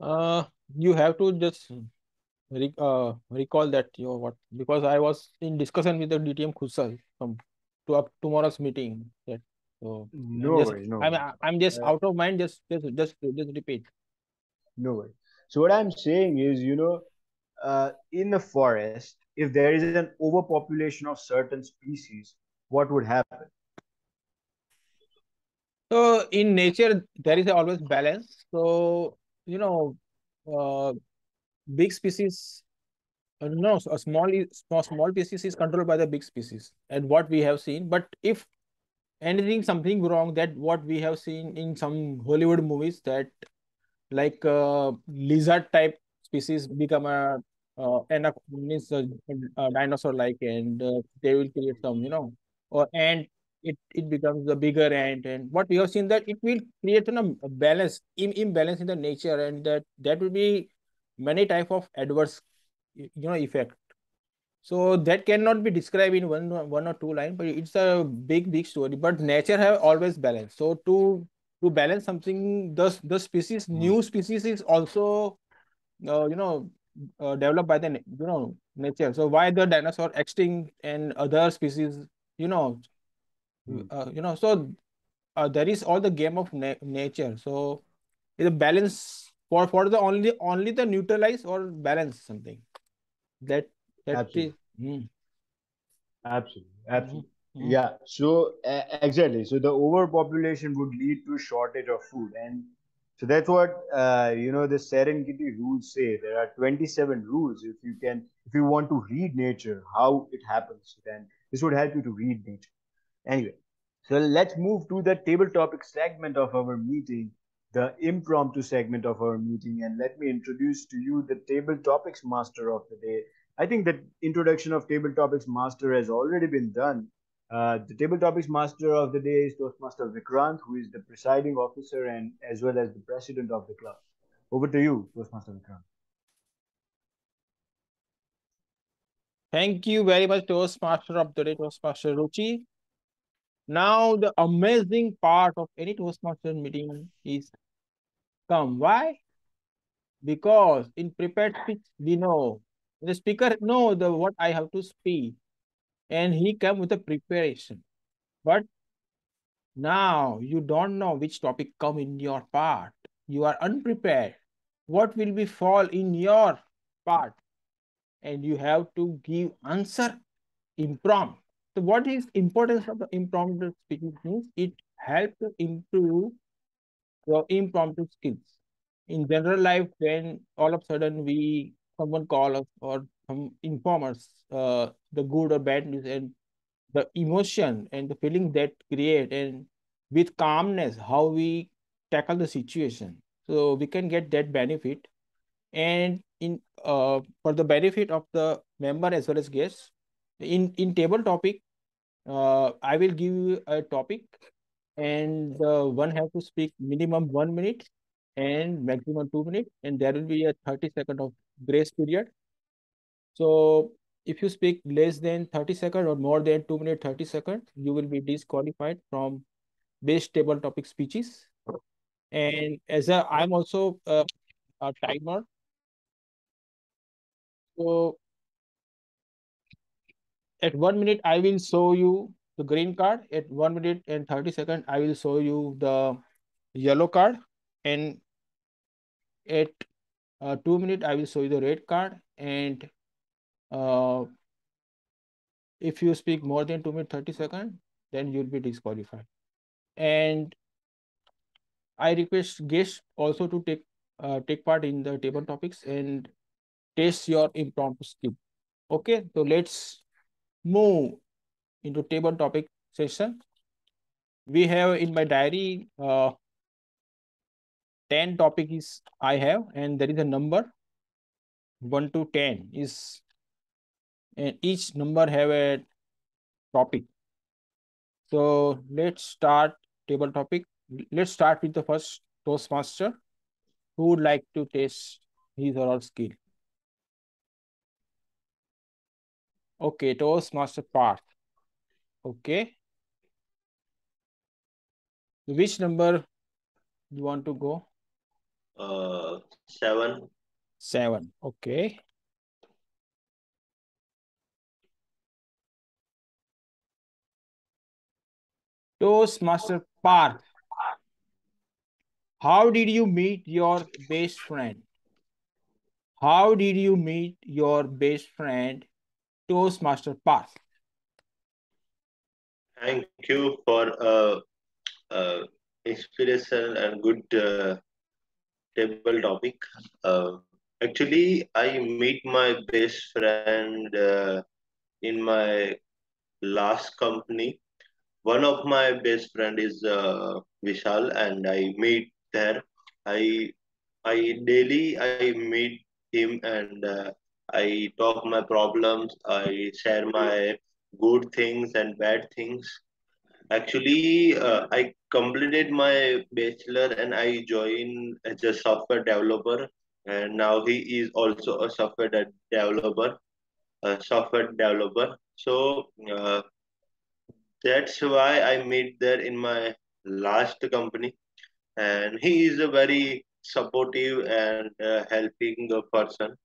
Uh, you have to just recall that you what, because I was in discussion with the DTM Khusal from to up tomorrow's meeting. That so I'm
No
just
worries, no
I'm
worries.
I'm just
Uh,
out of mind. Just repeat.
no worries. So what I'm saying is, in a forest, if there is an overpopulation of certain species, what would happen?
So in nature there is always balance. So you know, uh, big species. No, a small species is controlled by the big species, and what we have seen. But if anything something wrong, that what we have seen in some Hollywood movies, that like lizard type species become means a dinosaur like, and they will create some, or ant, it becomes the bigger ant, and what we have seen that it will create a balance imbalance in the nature, and that will be many type of adverse effect. So that cannot be described in one or two lines, but it's a big story. But nature have always balance. So to balance something, the species, new species is also developed by the nature. So why the dinosaur extinct and other species, you know,
Hmm.
so there is all the game of nature. So it's a balance for the only the neutralize or balance something that that is.
Absolutely.
Mm,
Absolutely,
mm,
absolutely.
mm.
Yeah. So exactly. So the overpopulation would lead to shortage of food, and so that's what the Serengeti rules say. There are 27 rules. If you want to read nature, how it happens, then this would help you to read nature. Anyway, so let's move to the table topic segment of our meeting, the impromptu segment of our meeting, and let me introduce to you the table topics master of the day. I think that introduction of table topics master has already been done. The table topics master of the day is Toastmaster Vikrant, who is the presiding officer and as well as the president of the club. Over to you, Toastmaster Vikrant.
Thank you very much, Toastmaster of the day, Toastmaster Ruchi. Now the amazing part of any Toastmaster meeting is come. Why? Because in prepared speech we know the speaker know the what I have to speak, and he come with a preparation. But now you don't know which topic come in your part. You are unprepared. What will be fall in your part, and you have to give answer impromptu. So what is importance of the impromptu speaking means it helps to improve your impromptu skills. In general life, when all of a sudden we someone call us or some inform us the good or bad news, and the emotion and the feeling that create, and with calmness how we tackle the situation, so we can get that benefit. And in for the benefit of the member as well as guests, in table topic, I will give you a topic, and one have to speak minimum 1 minute and maximum 2 minutes, and there will be a 30 second of grace period. So if you speak less than 30 seconds or more than 2 minutes 30 seconds, you will be disqualified from base table topic speeches. And as a I'm also a timer, so at 1 minute I will show you the green card. At 1 minute and 30 seconds, I will show you the yellow card, and at 2 minutes I will show you the red card. And uh, if you speak more than 2 minutes 30 seconds, then you'll be disqualified. And I request guests also to take part in the table topics and test your impromptu skill. Okay, so let's move into table topic session. We have in my diary 10 topic is I have, and there is a number 1 to 10 is, and each number have a topic. So let's start table topic. Let's start with the first Toastmaster who would like to test his or her skill. Okay, Toastmaster part. Okay, which number you want to go?
7.
7. Okay. Toastmaster Parth, how did you meet your best friend? How did you meet your best friend, Toastmaster Parth?
Thank you for inspiration and good table topic. Actually, I meet my best friend in my last company. One of my best friend is Vishal, and I meet there. I I meet him, and I talk my problems. I share my good things and bad things. Actually, I completed my bachelor and I joined as a software developer. And now he is also a developer, a software developer. So that's why I met there in my last company. And he is a very supportive and helping person.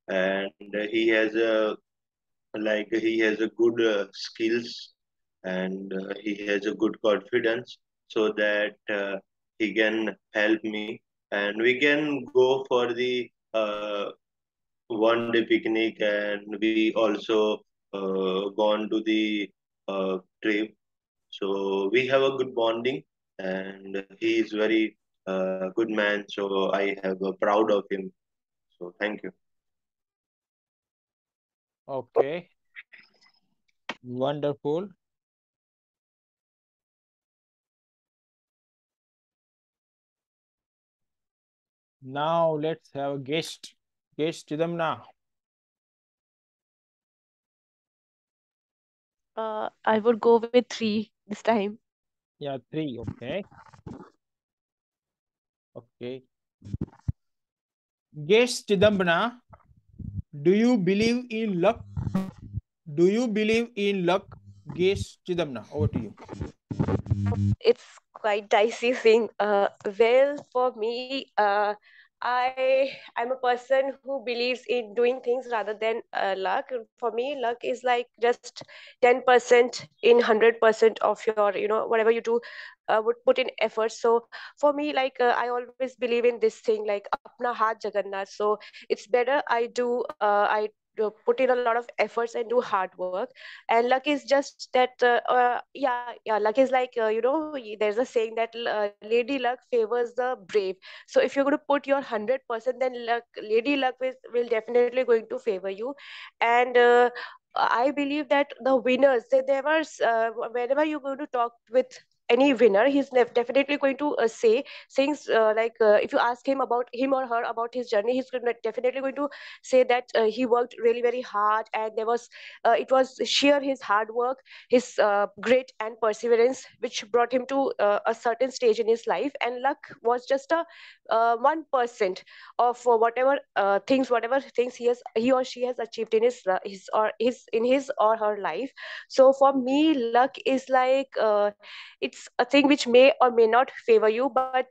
and he has a he has a good skills, and he has a good confidence, so that he can help me, and we can go for the one day picnic, and we also gone to the trip. So we have a good bonding, and he is very good man. So I have a proud of him. So thank you.
Okay, wonderful. Now let's have a guest. Guest Chidamna.
I would go with three this time.
Yeah, three. Okay. Okay. Guest Chidamna, do you believe in luck? Do you believe in luck? Guest Chidamna, over to you.
It's quite dicey thing. Well, for me, I'm a person who believes in doing things rather than luck. For me, luck is like just 10% in 100% of your, whatever you do, would put in effort. So for me, like I always believe in this thing, like apna haath jagannath. So it's better I put in a lot of efforts and do hard work. And luck is just that yeah, luck is like there's a saying that lady luck favors the brave. So if you're going to put your 100%, then lady luck will definitely going to favor you. And I believe that the winners, they never whenever you're going to talk with any winner, he's definitely going to say things like if you ask him about him or her about his journey, he's definitely going to say that he worked really very hard, and it was sheer his hard work, his grit and perseverance, which brought him to a certain stage in his life. And luck was just a 1% of whatever things he or she has achieved in his or her life. So for me, luck is like it's a thing which may or may not favor you, but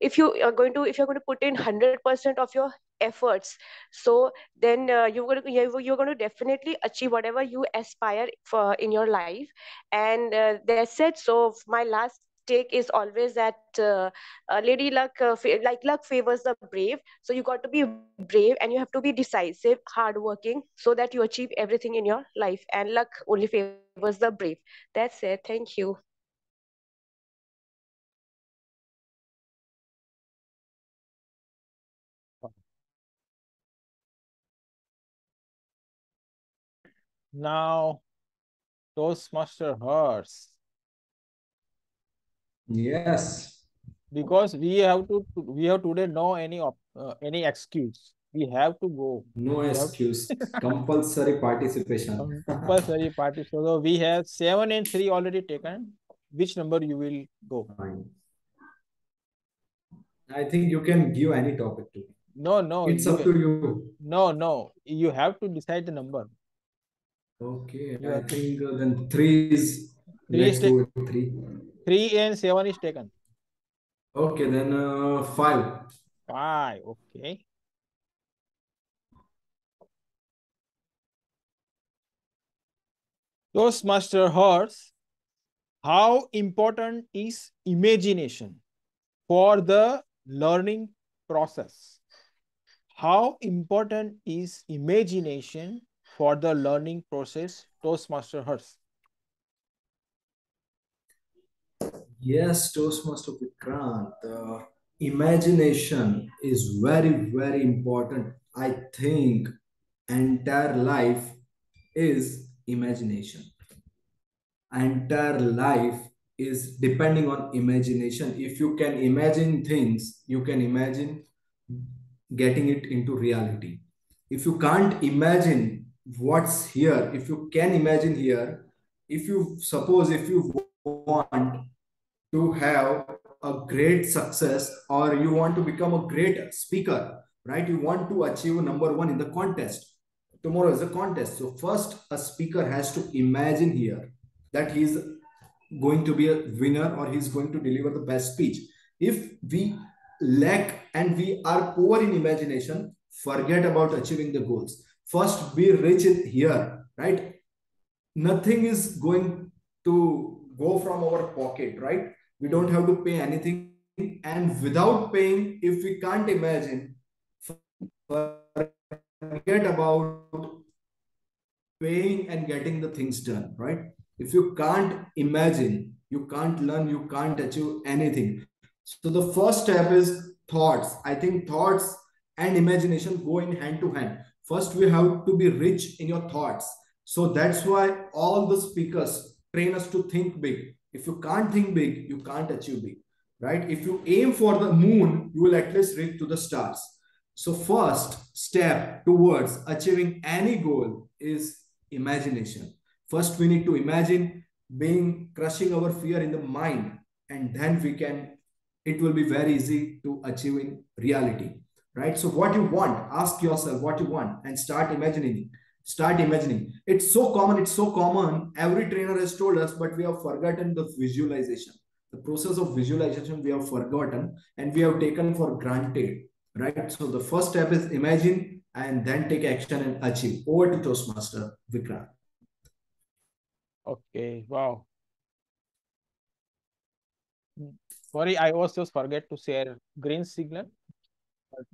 if you're going to put in 100% of your efforts, so then you're going to definitely achieve whatever you aspire for in your life. And that's it. So my last take is always that lady luck like luck favors the brave. So you got to be brave, and you have to be decisive, hardworking, so that you achieve everything in your life. And luck only favors the brave. That's it. Thank you.
Now, Toastmaster Hers.
Yes.
Because we have today no any excuse. We have to go.
No
We have
excuse. Compulsory participation.
compulsory party. So we have 7 and 3 already taken. Which number you will go?
Fine. I think you can give any topic to me.
No, no,
It's
you
up
can.
to you.
No, no. You have to decide the number.
Okay,
You
I
have to.
think then three is.
3 is
Let's go with three.
3 and 7 is taken.
Okay, then five.
5. Okay. Toastmaster Horse, how important is imagination for the learning process? How important is imagination for the learning process, Toastmaster Horse?
Yes, Toastmaster Vikrant. Imagination is very, very important. I think entire life is imagination. Entire life is depending on imagination. If you can imagine things, you can imagine getting it into reality. If you can't imagine what's here, if you can imagine here, if you suppose if you want to have a great success, or you want to become a great speaker, right? You want to achieve number one in the contest. Tomorrow is a contest. So first a speaker has to imagine here that he's going to be a winner, or he's going to deliver the best speech. If we lack and we are poor in imagination, forget about achieving the goals. First, be rich in here, right? Nothing is going to go from our pocket, right? We don't have to pay anything. And without paying, if we can't imagine, forget about paying and getting the things done, right? If you can't imagine, you can't learn, you can't achieve anything. So the first step is thoughts. I think thoughts and imagination go in hand to hand. First, we have to be rich in your thoughts. So that's why all the speakers train us to think big. If you can't think big, you can't achieve big, right? If you aim for the moon, you will at least reach to the stars. So first step towards achieving any goal is imagination. First, we need to imagine being crushing our fear in the mind, and then we can, it will be very easy to achieve in reality, right? So what you want, ask yourself what you want and start imagining. It's so common, every trainer has told us, but we have forgotten the visualization. The process of visualization we have forgotten and we have taken for granted, right? So the first step is imagine and then take action and achieve. Over to Toastmaster Vikrant.
Okay, wow. Sorry, I was just forget to share green signal. But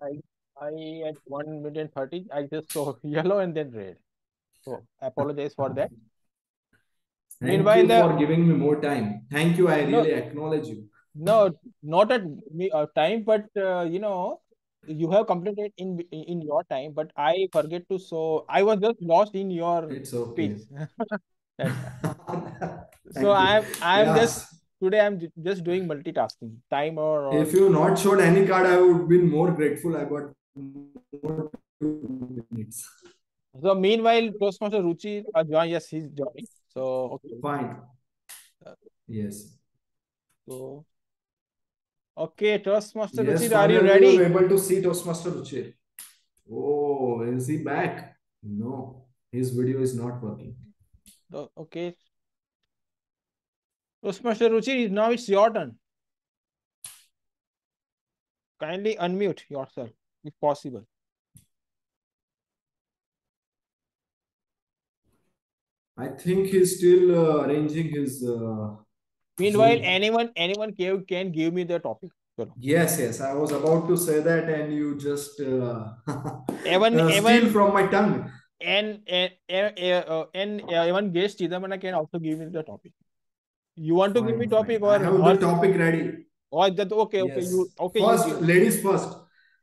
I at 1 minute and 30, I just saw yellow and then red. So apologize for that.
Thank
Meanwhile,
you for giving me more time. Thank you. I
no,
really acknowledge you.
no, not at me time, but you have completed in your time, but I forget to. So I was just lost in your
It's
speech.
okay.
That's why. So
Thank you.
I'm just
Yes.
today I'm just doing multitasking. Timer or
If you not showed any card, I would be more grateful. I got more 2 minutes.
so meanwhile, Toastmaster Ruchi join. Yes, he's joining. So okay.
Fine.
Uh,
Yes.
So okay, Toastmaster
Yes,
Ruchi, are you
finally we were
ready?
able to see Toastmaster Ruchir. Oh, is he back? No, his video is not working.
Okay, Toastmaster Ruchi, now it's your turn. Kindly unmute yourself if possible.
I think he's still arranging his
Meanwhile,
Zoom.
anyone can give me the topic. Chalo.
Yes. I was about to say that, and you just
Even
steal
even
from my tongue.
and even guest Chidamana can also give me the topic. You want to give me
Fine.
topic
I
or
have the topic ready.
or that okay
Yes.
you
First,
give.
ladies first.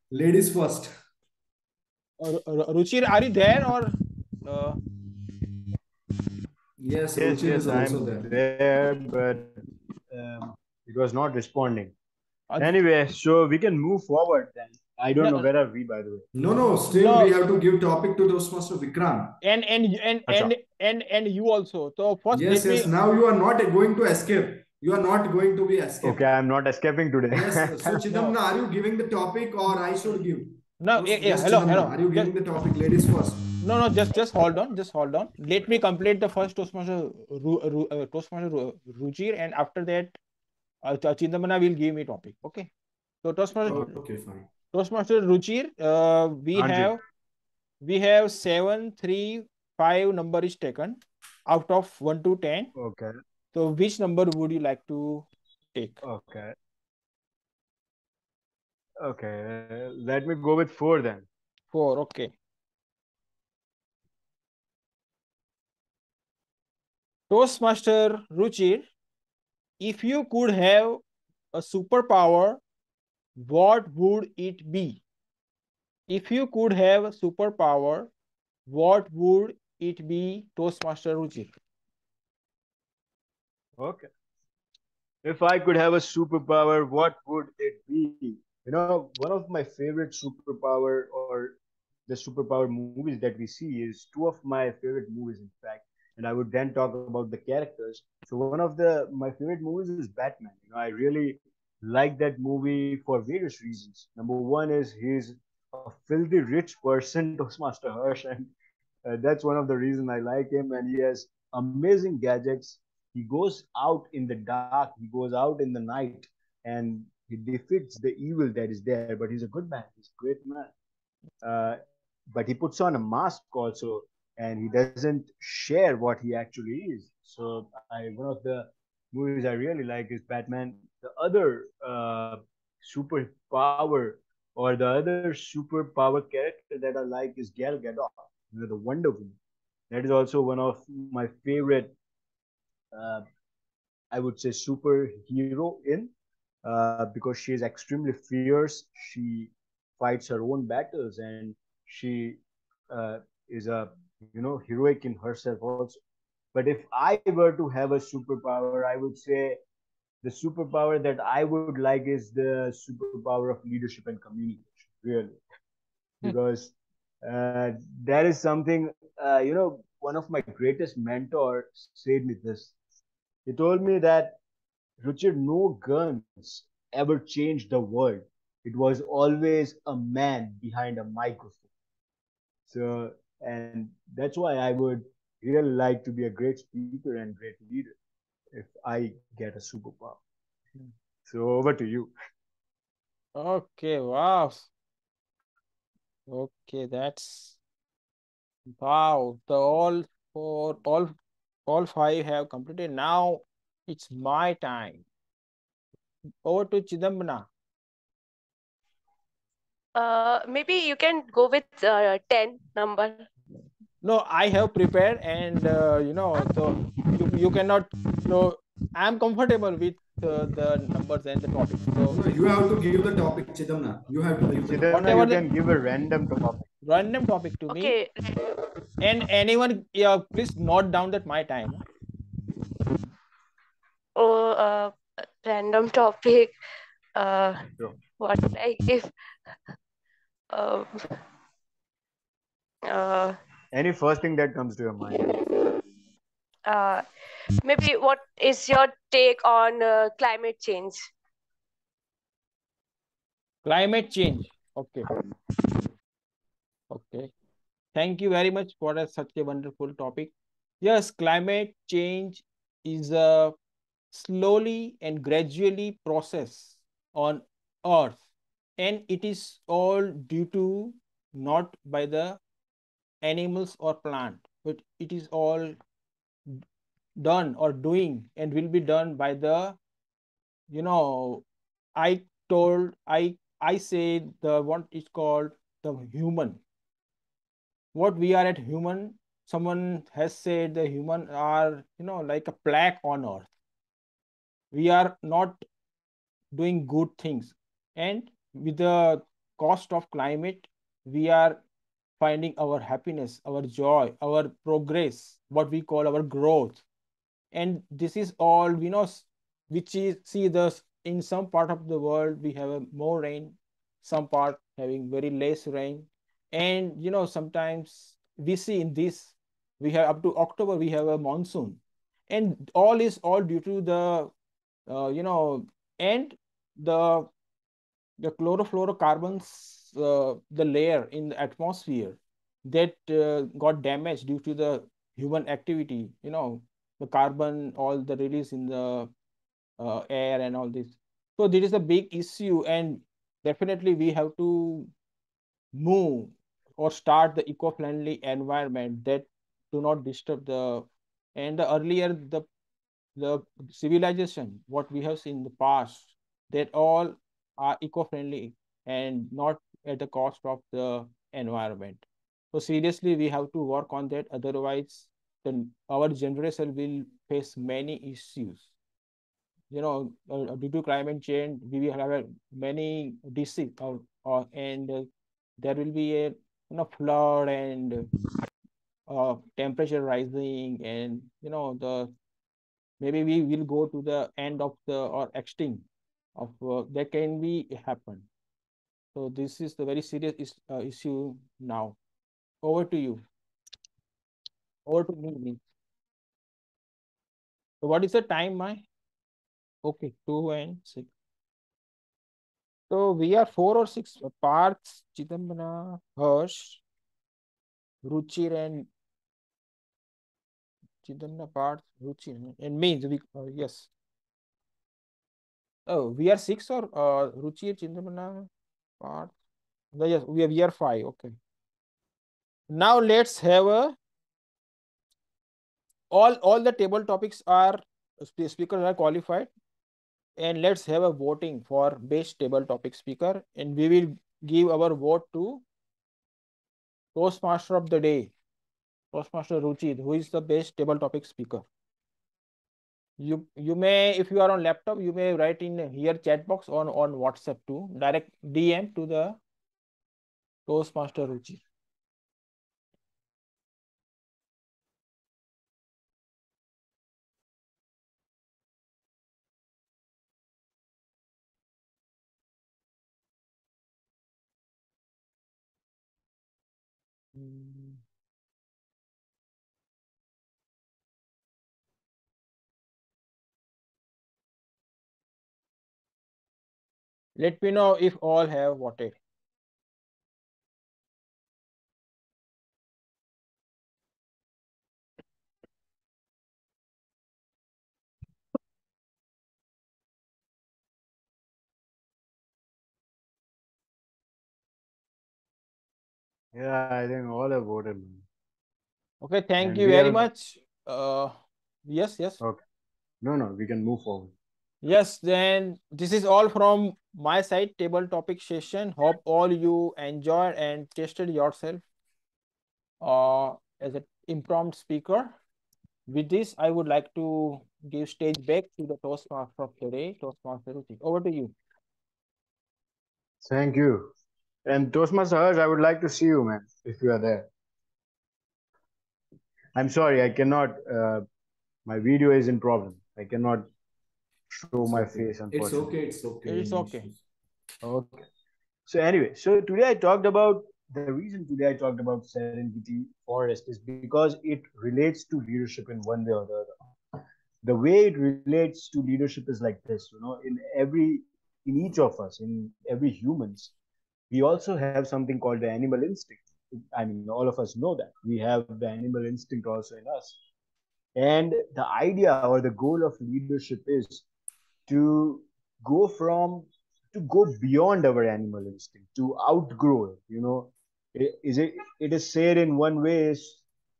Ladies first.
Ruchir, are you there or uh,
Yes,
Yes,
Ruchir
yes,
is also
I'm
there.
there, but it was not responding.
uh,
Anyway, so we can move forward then. I don't know
no,
where are we, by the way.
No, still we
no
have to give topic to Toastmaster Vikram.
Acha.
And you also. So first let
Yes.
me
Now you are not going to escape. You are not going to be
Okay,
escaped.
I'm not escaping today.
Yes. So
no
Chidamna, are you giving the topic or I should give?
no
Yes,
hello
Chidamna,
hello
are you
just
giving the topic? Ladies first.
no just hold on let me complete the first Toastmaster Ruchir and after that Chindamana will give me topic. Okay. So
Okay, fine.
Toastmaster Ruchir,
Anji.
we have 7, 3, 5 number is taken out of 1 to 10.
Okay,
So which number would you like to take?
okay, okay. Let me go with 4 then.
4. Okay. Toastmaster Ruchir, if you could have a superpower, what would it be? If you could have a superpower, what would it be, Toastmaster Ruchir?
Okay. If I could have a superpower, what would it be? One of my favorite superpower or the superpower movies that we see is two of my favorite movies, in fact. And I would then talk about the characters. So one of the my favorite movies is Batman. I really like that movie for various reasons. Number one is he's a filthy rich person, Toastmaster Hirsch, and that's one of the reasons I like him. And he has amazing gadgets. He goes out in the dark, he goes out in the night, and he defeats the evil that is there. But he's a good man, he's a great man. uh, but he puts on a mask also, and he doesn't share what he actually is. So one of the movies I really like is Batman. The other superpower or the other superpower character that I like is Gal Gadot, the Wonder Woman. That is also one of my favorite, uh, I would say, superhero in, because she is extremely fierce. She fights her own battles, and she is a heroic in herself also. But if I were to have a superpower, I would say the superpower that I would like is the superpower of leadership and communication. Really, because that is something, one of my greatest mentors said me this. He told me that, Richard, no guns ever changed the world. It was always a man behind a microphone. So, and that's why I would really like to be a great speaker and great leader if I get a superpower. So, over to you.
Okay, wow. Okay, that's wow. The all five have completed. Now it's my time. Over to Chidambana.
Maybe you can go with 10 number.
No, I have prepared, and so you cannot. So I'm comfortable with the numbers and the topics. So
No, you have to give the topic, Chidamna. You have to give the topic.
Chidamna, you
whatever the
can give a random topic.
random topic to me,
Okay.
and anyone, yeah, please note down that my time.
Oh, random topic. Uh,
Sure.
what like if uh, uh,
Any first thing that comes to your mind, Anand.
uh, maybe what is your take on climate change?
Climate change. Okay, okay. Thank you very much for such a wonderful topic. Yes, climate change is a slowly and gradually process on Earth, and it is all due to not by the animals or plant, but it is all done or doing and will be done by the you know I told I say the what is called the human. What we are at human, someone has said the human are like a plague on Earth. We are not doing good things, and with the cost of climate we are finding our happiness, our joy, our progress, what we call our growth. And this is all which is see the in some part of the world we have a more rain, some part having very less rain. And sometimes we see in this, we have up to October we have a monsoon, and all is all due to the and the chlorofluorocarbons, the layer in the atmosphere that got damaged due to the human activity, the carbon, all the release in the air and all this. So there is a big issue, and definitely we have to move or start the eco-friendly environment that do not disturb the. And the earlier the civilization what we have seen in the past, that all are eco-friendly and not at the cost of the environment. So seriously we have to work on that, otherwise then our generation will face many issues. Due to climate change we will have many disease, and there will be a flood and temperature rising, and the maybe we will go to the end of the or extinct of that can be happen. So this is the very serious issue now. Over to you. Over to me. So what is the time, my? Okay, 2 and 6. So we are 4 or 6 parts. Chidambana, Harsh, Ruchir, and Chidambana parts, Ruchir, and me. We, yes. Oh, we are 6, or Ruchir, Chidambana parts. Yes, we have year 5. Okay. Now let's have a all the table topics are speakers are qualified, and let's have a voting for best table topic speaker, and we will give our vote to Toastmaster of the day, Toastmaster Ruchit, who is the best table topic speaker. You may, if you are on laptop, you may write in here chat box on WhatsApp too, direct DM to the Toastmaster Ruchit. Let me know if all have voted.
Yeah, I think all have voted, man.
Okay, thank
And
you
we
very
have
much. Yes.
okay. No, we can move forward.
Yes, then this is all from my side, table topic session. Hope all you enjoyed and tested yourself as an impromptu speaker. With this, I would like to give stage back to the Toastmaster of today, Toastmaster Ruchi. Over to you.
Thank you. And Toastmaster Harsh, I would like to see you, man, if you are there. I'm sorry, I cannot. My video is in problem. I cannot show
It's
my
okay.
face,
It's
unfortunately.
okay. It's okay.
It's
No
okay.
issues.
Okay. So anyway, so today I talked about the reason today I talked about Serengeti Forest is because it relates to leadership in one way or the other. The way it relates to leadership is like this, in each of us, in every humans, we also have something called the animal instinct. I mean, all of us know that we have the animal instinct also in us. And the idea or the goal of leadership is to go from to go beyond our animal instinct, to outgrow it. It is said in one way is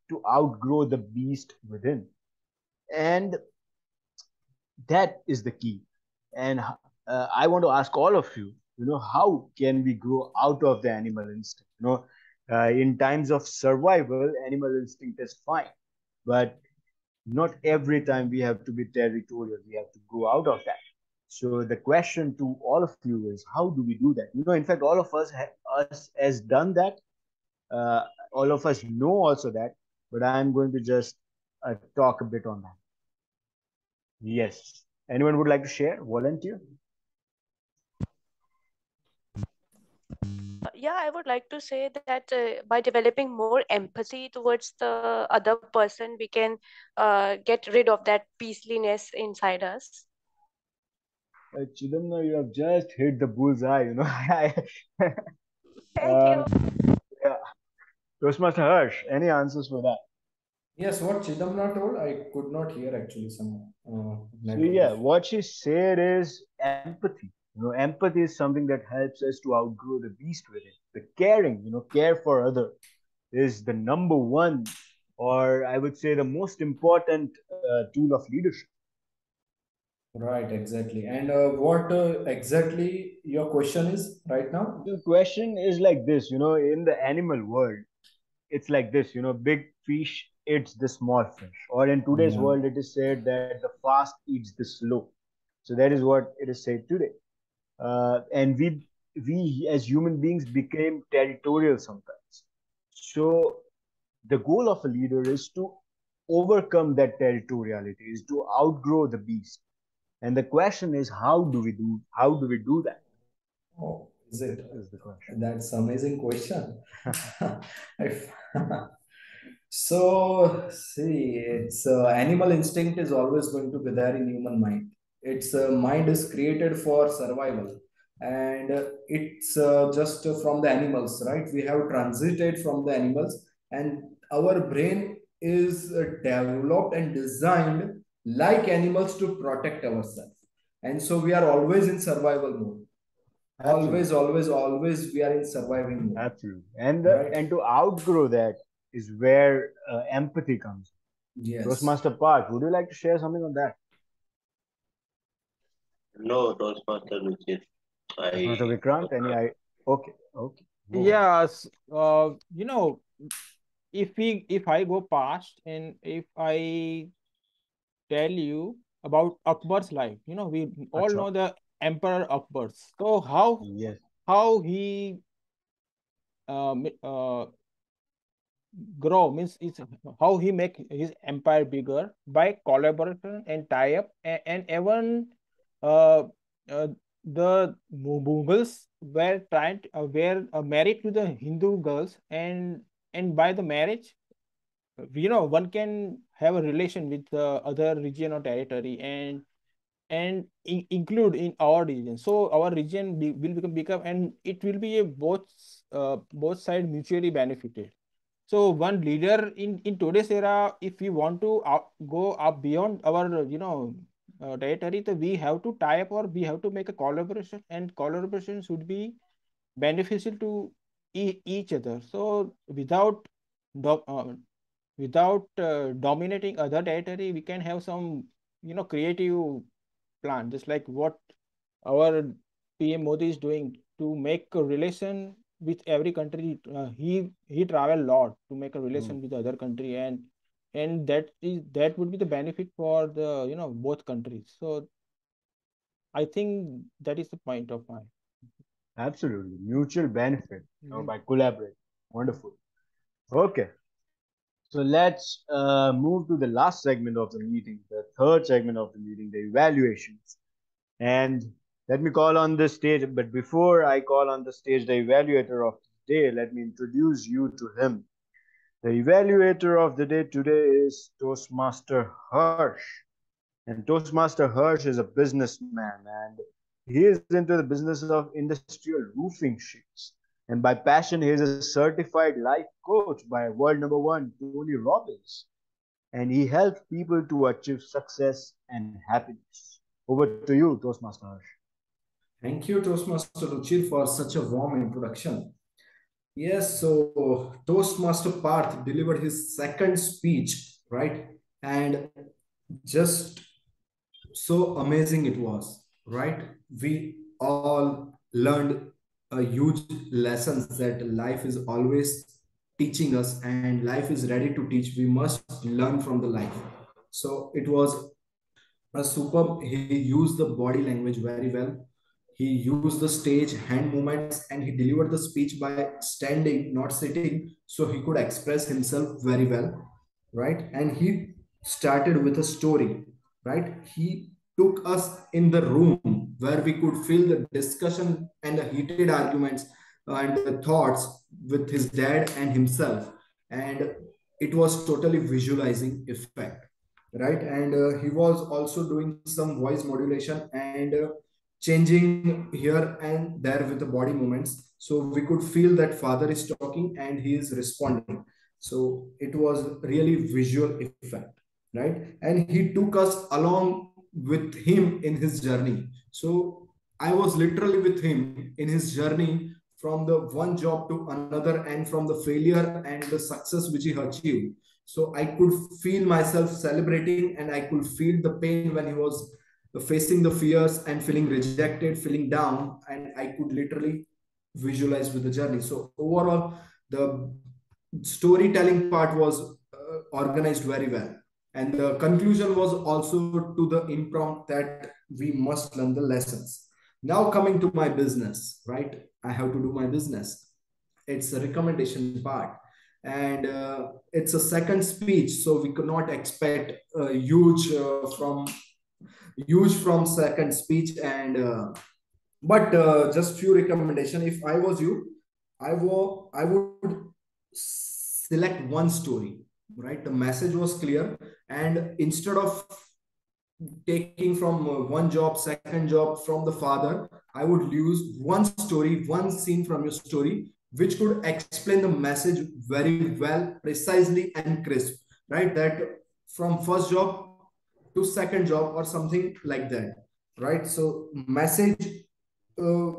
to outgrow the beast within. And that is the key. And I want to ask all of you, how can we grow out of the animal instinct? In times of survival, animal instinct is fine, but not every time we have to be territorial. We have to go out of that. So the question to all of you is, how do we do that? In fact, all of us has done that. Uh, all of us know also that, but I'm going to just talk a bit on that. Yes. Anyone would like to share? Volunteer?
Yeah, I would like to say that by developing more empathy towards the other person, we can get rid of that peaceliness inside us.
Chidamna, you have just hit the bullseye.
Thank
uh,
you.
yeah. Toastmaster Harsh, any answers for that?
Yes, what Chidamna told, I could not hear actually some
So
network
yeah,
issue.
what she said is empathy. Empathy is something that helps us to outgrow the beast within. The caring, care for other is the number one, or I would say the most important tool of leadership.
Right, exactly. And what exactly your question is right now?
The question is like this, in the animal world, it's like this, big fish eats the small fish, or in today's
Yeah.
world, it is said that the fast eats the slow. So that is what it is said today. And we as human beings became territorial sometimes. So the goal of a leader is to overcome that territoriality, is to outgrow the beast. And the question is, how do we do that?
Oh, is
That
it?
is the question.
That's amazing question. If- So, see, it's animal instinct is always going to be there in human mind. Its mind is created for survival, and it's just from the animals, right? We have transited from the animals, and our brain is developed and designed like animals to protect ourselves, and so we are always in survival mode.
Absolutely.
Always we are in surviving mode,
Absolutely. And
right?
and to outgrow that is where empathy comes.
Yes.
Toastmaster Park, would you like to share something on that?
No, Toastmaster Ruchir.
Toastmaster
I
Vikrant, any I okay, okay. Move on.
Yes, if I go past and if I tell you about Akbar's life, we all
Acha.
know the Emperor Akbar. So
Yes.
how he uh, mi- uh, grow means it's how he make his empire bigger by collaboration and tie up, and even uh, uh, the Mughals were married to the Hindu girls, and by the marriage, one can have a relation with the other region or territory, and include in our region, so our region will become bigger, and it will be a both side mutually benefited. So one leader in today's era, if we want to go up beyond our territory, so we have to tie up or we have to make a collaboration, and collaboration should be beneficial to each other. So do, uh, without dominating other territory, we can have some creative plan, just like what our PM Modi is doing to make a relation with every country. He travel a lot to make a
Hmm.
relation with the other country, and that would be the benefit for the both countries. So I think that is the point of mine.
Absolutely. Mutual benefit,
Mhm.
by collaborating. Wonderful. Okay. So let's move to the last segment of the meeting, the third segment of the meeting, the evaluations. And let me call on the stage. But before I call on the stage the evaluator of the day, let me introduce you to him. The evaluator of the day today is Toastmaster Hirsch. And Toastmaster Hirsch is a businessman and he is into the business of industrial roofing sheets. And by passion, he is a certified life coach by world number one, Tony Robbins. And he helps people to achieve success and happiness. Over to you, Toastmaster Hirsch.
Thank you, Toastmaster Ruchir, for such a warm introduction. Yes, so Toastmaster Parth delivered his second speech, right? And just so amazing it was, right? We all learned a huge lessons that life is always teaching us, and life is ready to teach. We must learn from the life. So it was a superb. He used the body language very well. He used the stage hand movements, and he delivered the speech by standing, not sitting, so he could express himself very well, right? And he started with a story, right? He took us in the room where we could feel the discussion and the heated arguments and the thoughts with his dad and himself, and it was totally visualizing effect, right? And he was also doing some voice modulation and changing here and there with the body movements, so we could feel that father is talking and he is responding. So it was really visual effect, right? And he took us along with him in his journey. So I was literally with him in his journey from the one job to another, and from the failure and the success which he achieved. So I could feel myself celebrating, and I could feel the pain when he was facing the fears and feeling rejected, feeling down, and I could literally visualize with the journey. So overall, the storytelling part was organized very well, and the conclusion was also to the imprompt that we must learn the lessons. Now coming to my business, right? I have to do my business. It's a recommendation part, and it's a second speech, so we could not expect a huge from second speech. And but just few recommendation. If I was you, I would select one story, right? The message was clear, and instead of taking from one job, second job from the father, I would use one story, one scene from your story, which could explain the message very well, precisely and crisp, right? That from first job to second job or something like that, right? So message uh,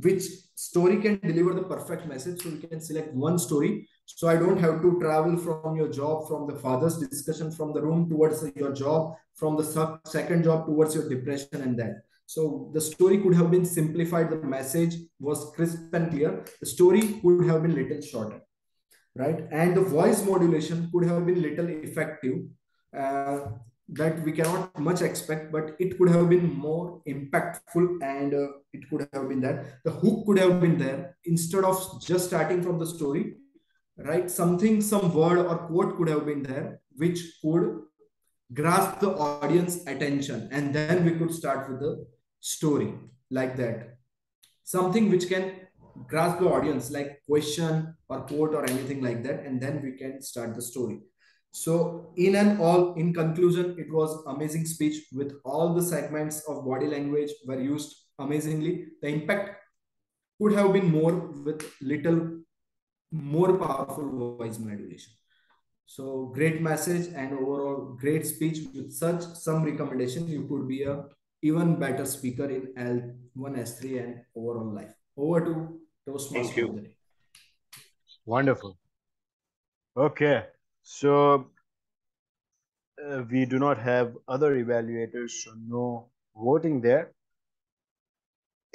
which story can deliver the perfect message. So we can select one story. So I don't have to travel from your job, from the father's discussion, from the room towards your job, from the second job towards your depression and that. So the story could have been simplified. The message was crisp and clear. The story could have been little shorter, right? And the voice modulation could have been little effective. uh, that we cannot much expect, but it could have been more impactful, and it could have been that the hook could have been there instead of just starting from the story, right? Something, some word or quote could have been there which could grasp the audience attention, and then we could start with the story, like that. Something which can grasp the audience, like question or quote or anything like that, and then we can start the story. So in conclusion, it was amazing speech with all the segments of body language were used amazingly. The impact could have been more with little more powerful voice modulation. So great message and overall great speech. With such some recommendation, you could be a even better speaker in L1, S3, and overall life. Over to
Thank
Toastmaster
you.
of the day.
Wonderful. Okay, so we do not have other evaluators, so no voting there.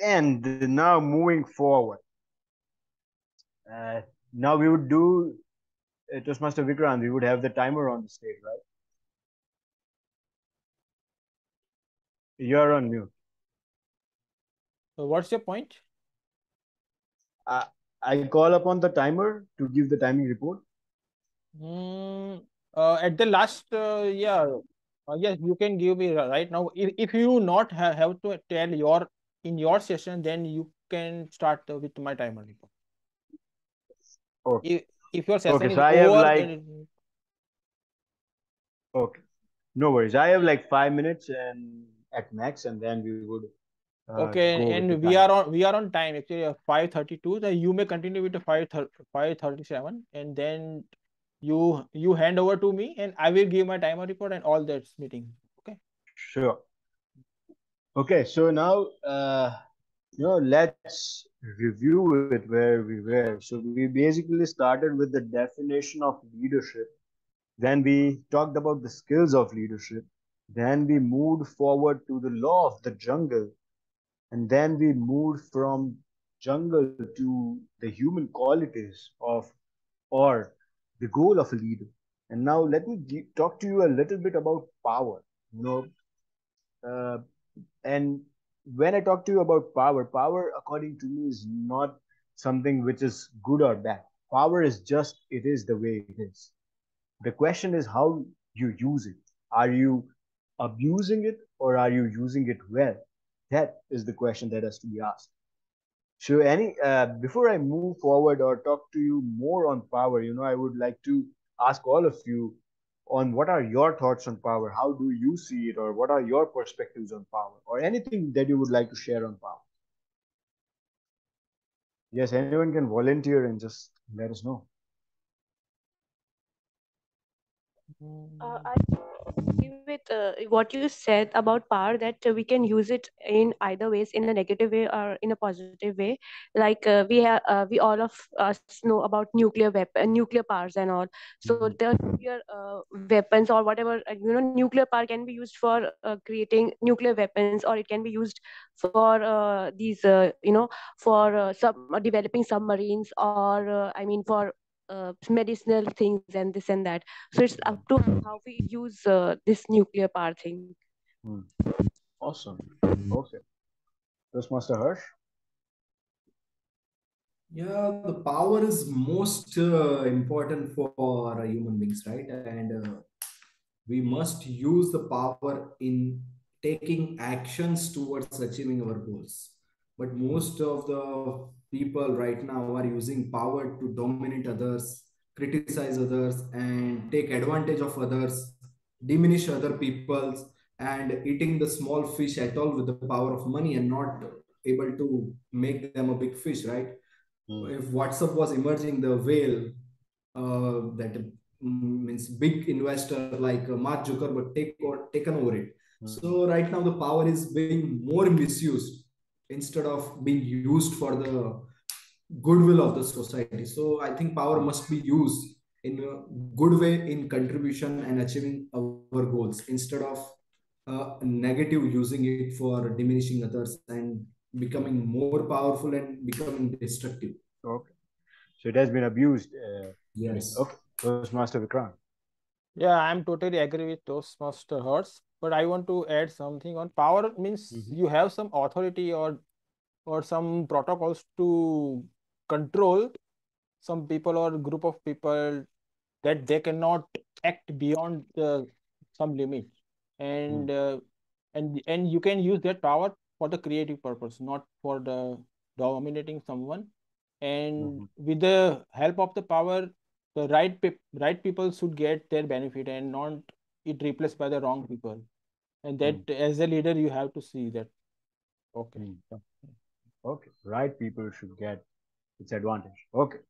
And now moving forward, uh, now we would do Toastmaster Vikrant. We would have the timer on the stage, right? You're on mute.
So what's your point?
I, I call upon the timer to give the timing report.
At the last, yeah, yes, you can give me right now. If you not have to tell your in your session, then you can start with my timer report.
Okay.
If your session
Okay,
is
so I have
over,
like, okay, no worries. I have like 5 minutes and at max, and then we would
okay,
go with the
and
time.
we are on time actually 5:32. Then you may continue with the 5:37, and then you hand over to me, and I will give my timer report and all that meeting. Okay.
Sure. Okay, so now let's review it where we were. So we basically started with the definition of leadership. Then we talked about the skills of leadership. Then we moved forward to the law of the jungle. And then we moved from jungle to the human qualities of or the goal of a leader. And now let me talk to you a little bit about power. You know, uh, and when I talk to you about power, power according to me is not something which is good or bad. Power is just it is the way it is. The question is how you use it. Are you abusing it or are you using it well? That is the question that has to be asked. So, any before I move forward or talk to you more on power, I would like to ask all of you on what are your thoughts on power? How do you see it, or what are your perspectives on power, or anything that you would like to share on power? Yes, anyone can volunteer and just let us know.
I agree with what you said about power, that we can use it in either ways, in a negative way or in a positive way. Like we all of us know about nuclear powers and all. So the nuclear weapons or whatever, nuclear power can be used for creating nuclear weapons, or it can be used for these for developing submarines, or I mean for medicinal things and this and that. So it's up to how we use this nuclear power thing.
Hmm. Awesome. Okay. Toastmaster Harsh.
Yeah, the power is most important for human beings, right? And we must use the power in taking actions towards achieving our goals. But most of the people right now are using power to dominate others, criticize others, and take advantage of others, diminish other people's, and eating the small fish at all with the power of money, and not able to make them a big fish, right? If WhatsApp was emerging, the whale that means big investor like Mark Zuckerberg taken over it. So right now the power is being more misused instead of being used for the goodwill of the society. So I think power must be used in a good way in contribution and achieving our goals instead of negative using it for diminishing others and becoming more powerful and becoming destructive.
Okay. So it has been abused.
Yes.
Okay. Toastmaster Vikrant.
Yeah, I'm totally agree with Toastmaster Hertz, but I want to add something on power means
Mhm.
you have some authority or some protocols to control some people or group of people that they cannot act beyond some limit, and
Mhm.
and you can use that power for the creative purpose, not for the dominating someone. And
Mhm.
with the help of the power, the right people should get their benefit and not it replaced by the wrong people. And
Mhm.
that as a leader you have to see that. Okay.
Mhm. Okay. Right people should get its advantage. Okay.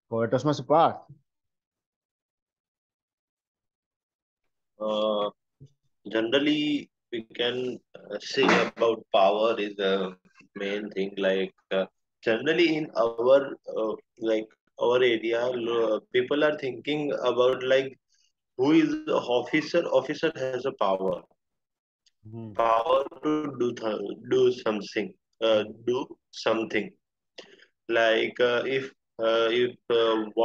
For Toastmaster Parth.
Uh, Generally, we can say about power is a main thing. Like generally in our our area, people are thinking about like who is the officer. Officer has a
Mhm.
power to do something. Do something like if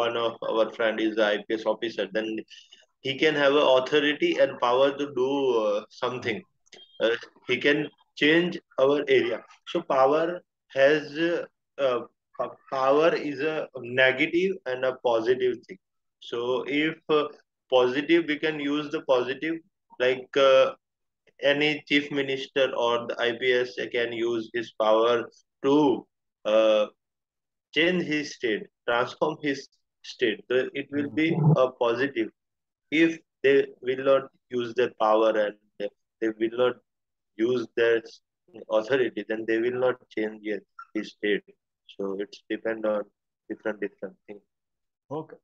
one of our friend is the IPS officer, then he can have a authority and power to do something. uh, he can change our area. So has uh, power is a negative and a positive thing. So if positive, we can use the positive, like any chief minister or the IPS can use his power to uh, change his state, transform his state. So it will
Mhm.
be a positive. If they will not use their power and they will not use their authority, then they will not change his state. So it's depend on different things.
Okay.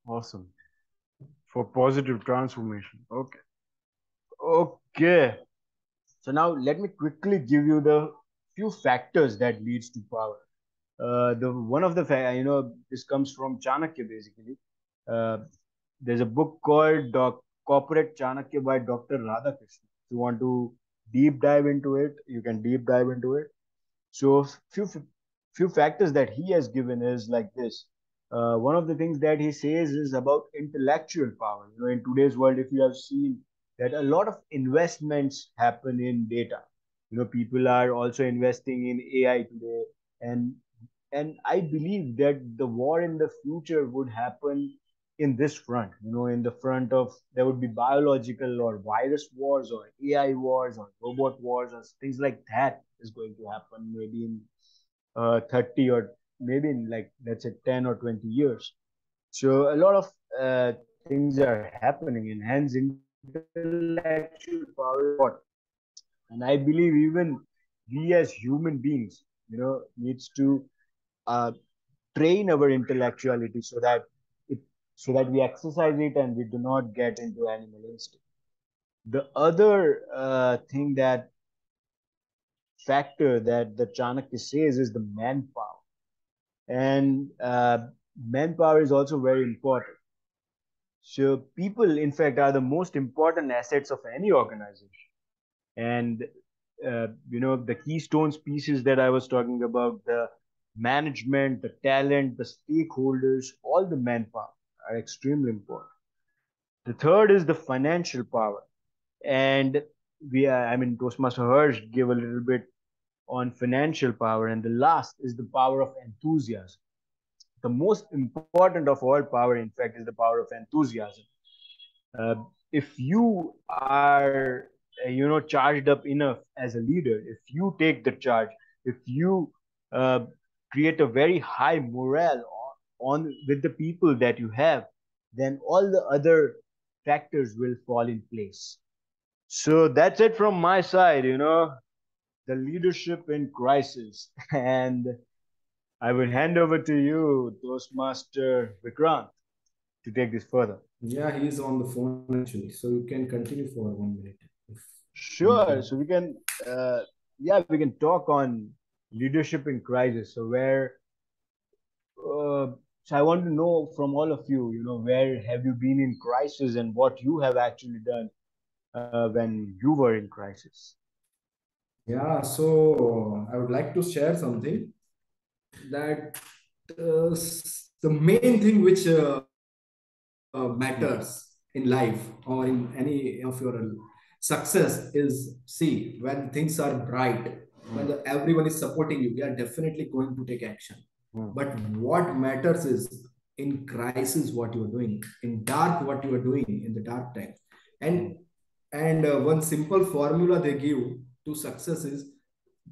Awesome. For positive transformation. Okay. Okay. So now let me quickly give you the few factors that leads to power. The one of the this comes from Chanakya basically. Uh, there's a book called Corporate Chanakya by Dr. Radhakrishnan. If you want to deep dive into it, you can deep dive into it. So few factors that he has given is like this. One of the things that he says is about intellectual power. You know, in today's world, if you have seen that a lot of investments happen in data. You know, people are also investing in AI today, and I believe that the war in the future would happen in this front. You know, in the front of there would be biological or virus wars or AI wars or robot wars or things like that is going to happen maybe in 30 or maybe in like let's say 10 or 20 years. So a lot of things are happening, and hence intellectual power is very important. And I believe even we as human beings, you know, needs to uh, train our intellectuality it so that we exercise it and we do not get into animal instinct. The other thing that factor that the Chanakya says is the manpower, and manpower is also very important. So people, in fact, are the most important assets of any organization. And you know, the keystone pieces that I was talking about, the management, the talent, the stakeholders, all the manpower are extremely important. The third is the financial power, and I mean, Toastmaster Hirsch gave a little bit on financial power, and the last is the power of enthusiasm. The most important of all power, in fact, is the power of enthusiasm. If you are charged up enough as a leader, if you take the charge, if you uh, create a very high morale on with the people that you have, then all the other factors will fall in place. So that's it from my side, you know, the leadership in crisis. And I will hand over to you, Toastmaster Vikrant, to take this further.
Yeah, he is on the phone actually, so you can continue for 1 minute if
Sure.
anything.
So we can, yeah, we can talk on leadership in crisis. So where, so I want to know from all of you, where have you been in crisis and what you have actually done when you were in crisis?
Yeah, so I would like to share something that the main thing which matters
Hmm.
in life or in any of your success is, see, when things are bright, when
Hmm.
everyone is supporting you, we are definitely going to take action.
Hmm.
But what matters is in crisis what you are doing, in dark what you are doing in the dark times.
Hmm.
And one simple formula they give to success is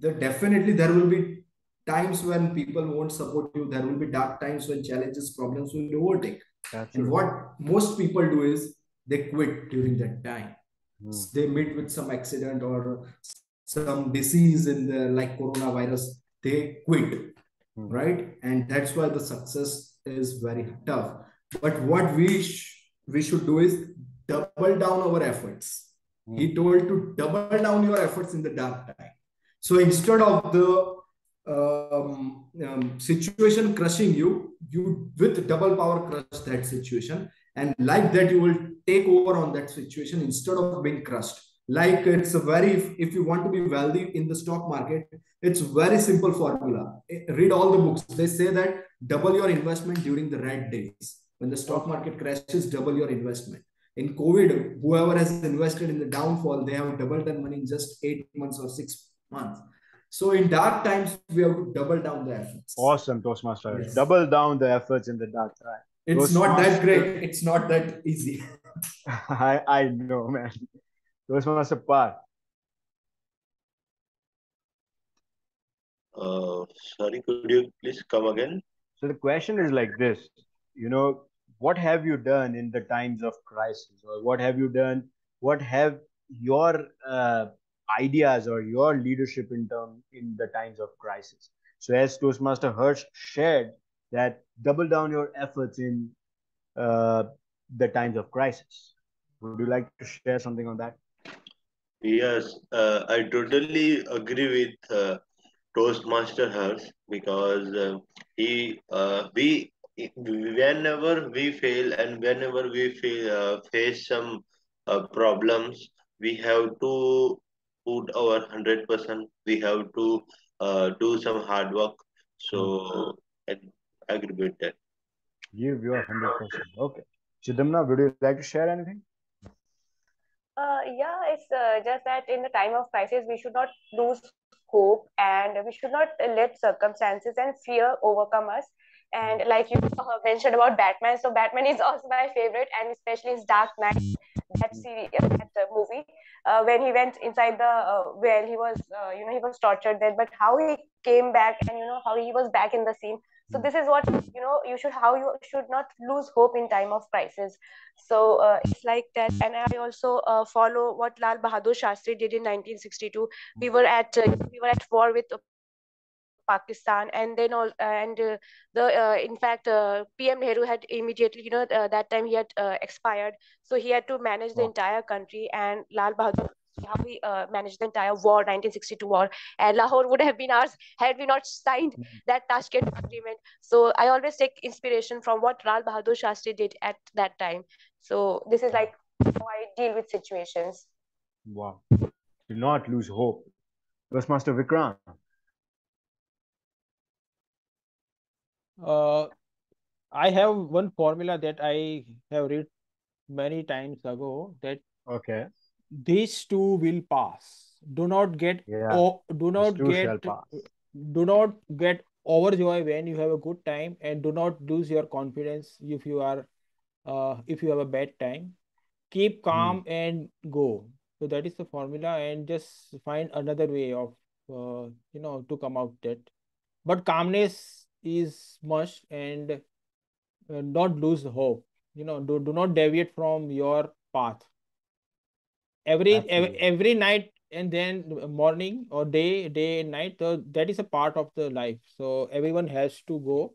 that definitely there will be times when people won't support you. There will be dark times when challenges, problems will overtake.
That's
And
true.
what most people do is they quit during that time.
Hmm.
They meet with some accident or some disease in the like coronavirus. They quit,
Hmm.
right? And that's why the success is very tough. But what we should do is double down our efforts.
Hmm.
He told to double down your efforts in the dark time. So instead of the situation crushing you, you with double power crush that situation, and like that you will take over on that situation instead of being crushed. Like it's a very, if you want to be wealthy in the stock market, it's very simple formula. Read all the books. They say that double your investment during the red days. When the stock
Okay.
market crashes, double your investment. In COVID, whoever has invested in the downfall, they have doubled their money in just 8 months or 6 months. So in dark times, we have to double down the efforts.
Awesome, Toastmasters.
Yes.
Double down the efforts in the dark time.
It's not that
Toastmaster,
great. It's not that easy.
I know, man. Toastmaster Park.
Sorry, could you please come again?
So the question is like this, what have you done in the times of crisis, or what have you done? What have your ideas or your leadership in the times of crisis? So as Toastmaster Hirsch shared, that double down your efforts in uh, the times of crisis. Would you like to share something on that?
Yes, I totally agree with Toastmaster Hers because whenever we fail and whenever we face some problems, we have to put our 100%. We have to do some hard work.
Hmm.
So I agree with that.
Give your 100%. Okay. Chidamna, would you like to share anything?
Yeah, it's just that in the time of crisis, we should not lose hope and we should not let circumstances and fear overcome us. And
Hmm.
like you mentioned about Batman, so Batman is also my favorite, and especially his Dark Knight, that series, that movie, when he went inside the well, he was, he was tortured there, but how he came back and how he was back in the scene. So
Hmm.
this is what you should, how you should not lose hope in time of crisis. So it's like that. And I also follow what Lal Bahadur Shastri did in 1962. We were at war with Pakistan, and then all and the in fact PM Nehru had immediately, that time he had expired, so he had to manage the
Wow.
entire country. And Lal Bahadur, how we managed the entire war, 1962 war, and Lahore would have been ours had we not signed
Hmm.
that Tashkent agreement. So I always take inspiration from what Lal Bahadur Shastri did at that time. So this is like how I deal with situations.
Wow. Do not lose hope. Toastmaster Vikrant.
Uh, I have one formula that I have read many times ago, that
Okay.
these too will pass. Do not get
Yeah.
oh, do
This
not
too shall
get
pass.
do not get overjoyed when you have a good time, and do not lose your confidence if you have a bad time. Keep
Hmm.
calm and go. So that is the formula, and just find another way of to come out that. But calmness is must, and not lose hope. Do not deviate from your path.
Absolutely.
Every night and then morning or day and night, that is a part of the life. So everyone has to go,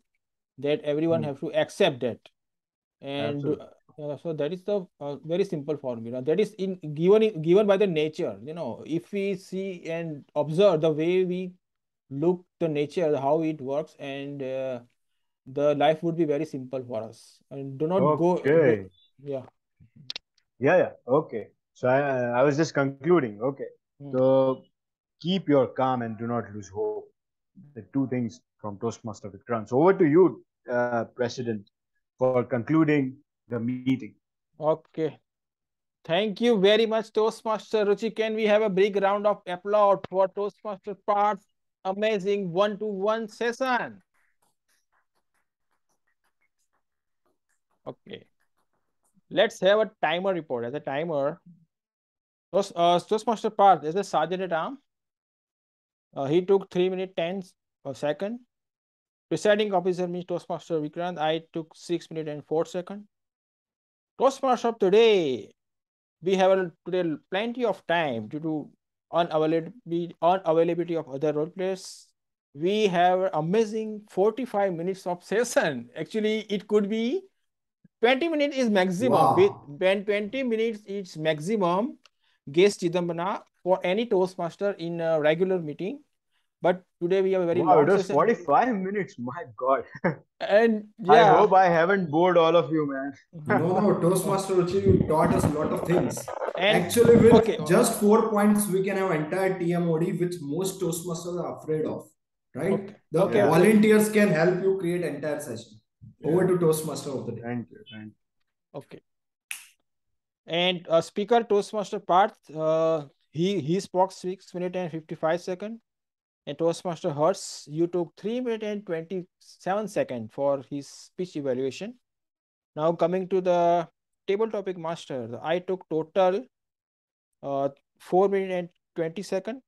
that everyone
Hmm.
has to accept that. And
Absolutely.
so that is the very simple formula that is given by the nature. If we see and observe the way we look the nature how it works, and the life would be very simple for us. And do not go.
Okay.
Yeah.
Yeah, yeah. Okay. So I was just concluding. Okay.
Hmm.
So keep your calm and do not lose hope. The two things from Toastmaster Vikrant. So over to you, President, for concluding the meeting.
Okay. Thank you very much, Toastmaster Ruchi. Can we have a big round of applause for Toastmaster Parts amazing one-to-one session? Okay. Let's have a timer report. As a timer, Toastmaster Parth as a sergeant at arm. He took 3 minutes 10 second. Presiding officer means Toastmaster Vikrant. I took 6 minutes and 4 seconds. Toastmaster of today, we have today plenty of time due to unavailability of other role players. We have amazing 45 minutes of session. Actually, it could be 20 minutes is maximum.
Wow.
When 20 minutes is maximum, guest Chidambana for any Toastmaster in a regular meeting. But today we have a very
Wow, it
long
was
session.
45 minutes. My God.
And
I
yeah.
hope I haven't bored all of you, man.
No, no, Toastmaster Ruchi, you taught us a lot of things.
And
Actually,
okay.
with just 4 points, we can have entire TMOD, which most Toastmasters are afraid of, right?
Okay.
The
Okay.
Yeah,
Okay.
volunteers can help you create entire session. Over
yeah.
to Toastmaster of the day.
Thank you. Thank you.
Okay. And speaker Toastmaster Parth, he spoke 6 minutes and 55 seconds. And Toastmaster Hertz, you took 3 minutes and 27 seconds for his speech evaluation. Now coming to the table topic master, I took total 4 minutes and 20 seconds.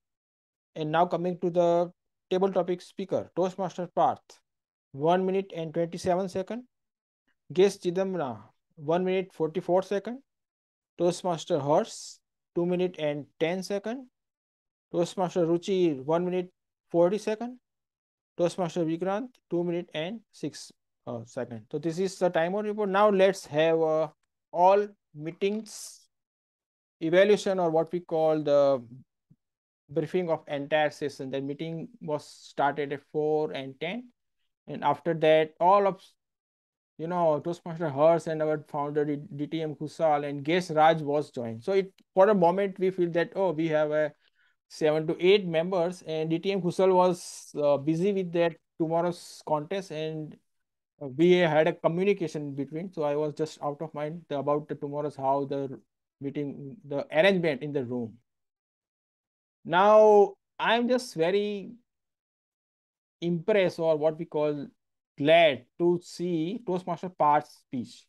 And now coming to the table topic speaker, Toastmaster Parth, 1 minute and 27 seconds. Guest Chidamra, 1 minute 44 seconds. Toastmaster Horse, 2 minutes and 10 seconds. Toastmaster Ruchi, 1 minute 40 seconds. Toastmaster Vikrant, 2 minutes and 6 seconds. So this is the timer report. Now let's have all meetings evaluation, or what we call the briefing of entire session. The meeting was started at 4 and 10. And after that, all of Toastmaster Hers and our founder DTM Kusal and guest Raj was joined. So it for a moment we feel that, oh, we have a 7 to 8 members, and DTM Kusal was busy with that tomorrow's contest, and we had a communication between. So I was just out of mind about the tomorrow's how the meeting, the arrangement in the room. Now I'm just very impressed, or what we call glad to see Toastmaster Part's speech.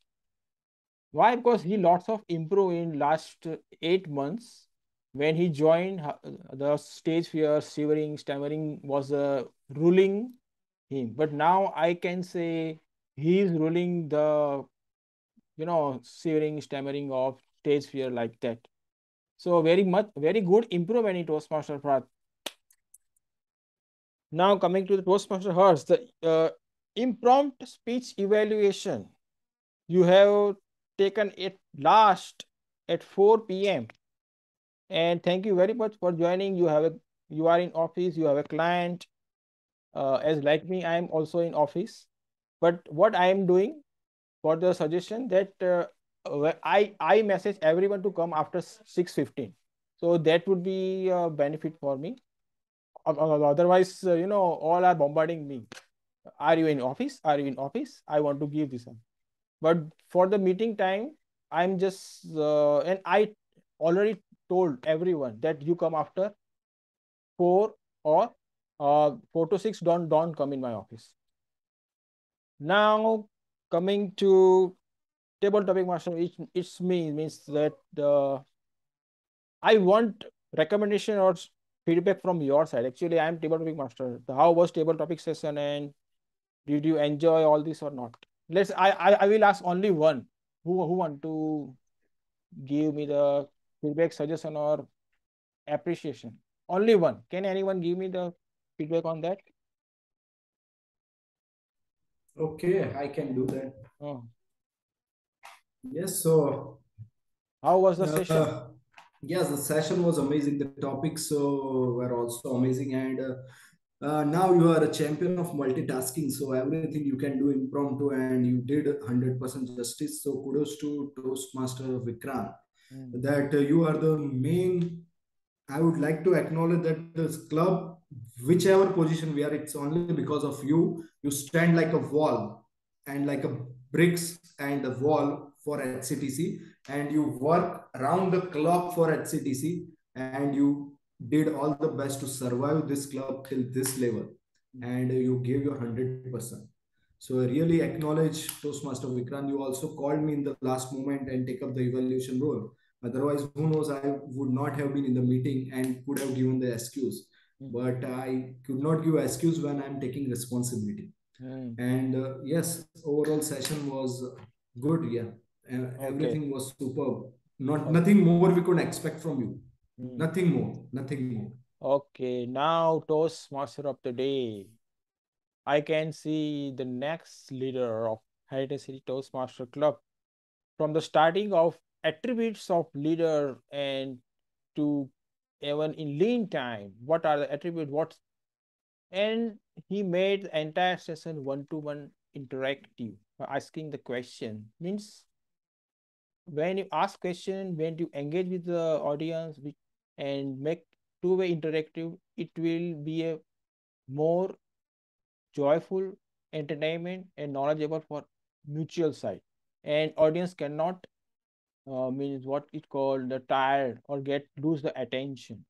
Why? Because he lots of improve in last 8 months. When he joined, the stage fear, shivering, stammering was ruling him. But now I can say he is ruling the shivering, stammering of stage fear like that. So very good improvement in Toastmaster Prat. Now coming to the Toastmaster Hearts, the impromptu speech evaluation. You have taken it last at 4 p.m. And thank you very much for joining. You are in office, you have a client. As like me, I am also in office. But what I am doing for the suggestion that I message everyone to come after 6:15. So that would be a benefit for me. Otherwise, all are bombarding me. Are you in office? Are you in office? I want to give this one. But for the meeting time, I'm just and I already told everyone that you come after 4 or 4 to 6. Don't come in my office. Now coming to table topic master, it's me means that I want recommendation or feedback from your side. Actually, I am table topic master. How was table topic session, and did you enjoy all this or not? I will ask only one who want to give me the feedback, suggestion, or appreciation. Only one. Can anyone give me the feedback on that?
Okay, I can do that.
Oh.
Yes, so
How was the session?
yes, the session was amazing. The topics were also amazing, and Now you are a champion of multitasking, so everything you can do impromptu, and you did 100% justice. So kudos to Toastmaster Vikrant,
Mm,
that you are the main. I would like to acknowledge that this club, whichever position we are, it's only because of you. You stand like a wall and like a bricks and a wall for HCTC, and you work around the clock for HCTC, and you did all the best to survive this club till this level,
mm,
and you gave your 100%. So I really acknowledge Toastmaster Vikrant. You also called me in the last moment and take up the evaluation role. Otherwise, who knows, I would not have been in the meeting and could have given the excuse.
mm,
But I could not give excuse when I'm taking responsibility.
mm.
And yes, overall session was good. Yeah,
Okay.
everything was superb. Not
Okay.
nothing more we could expect from you.
Mm.
Nothing more. Nothing more.
Okay. Now, Toastmaster of the day. I can see the next leader of Heritage City Toastmaster Club from the starting of attributes of leader and to even in lean time. What are the attributes? What and he made the entire session one-to-one interactive by asking the question. Means when you ask question, when you engage with the audience and make two-way interactive, it will be a more joyful, entertainment, and knowledgeable for mutual side. And audience cannot means what it called the tired or get lose the attention.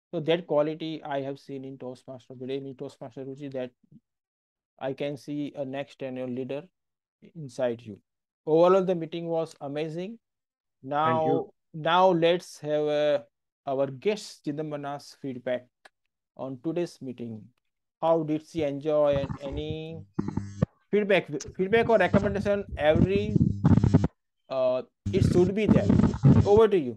So that quality I have seen in Toastmaster today, me Toastmaster Ruchi, that I can see a next annual leader inside you. Overall, the meeting was amazing.
Thank you.
Now let's have our guest Chidambana's feedback on today's meeting. How did she enjoy and any feedback or recommendation? Every it should be there. Over to you.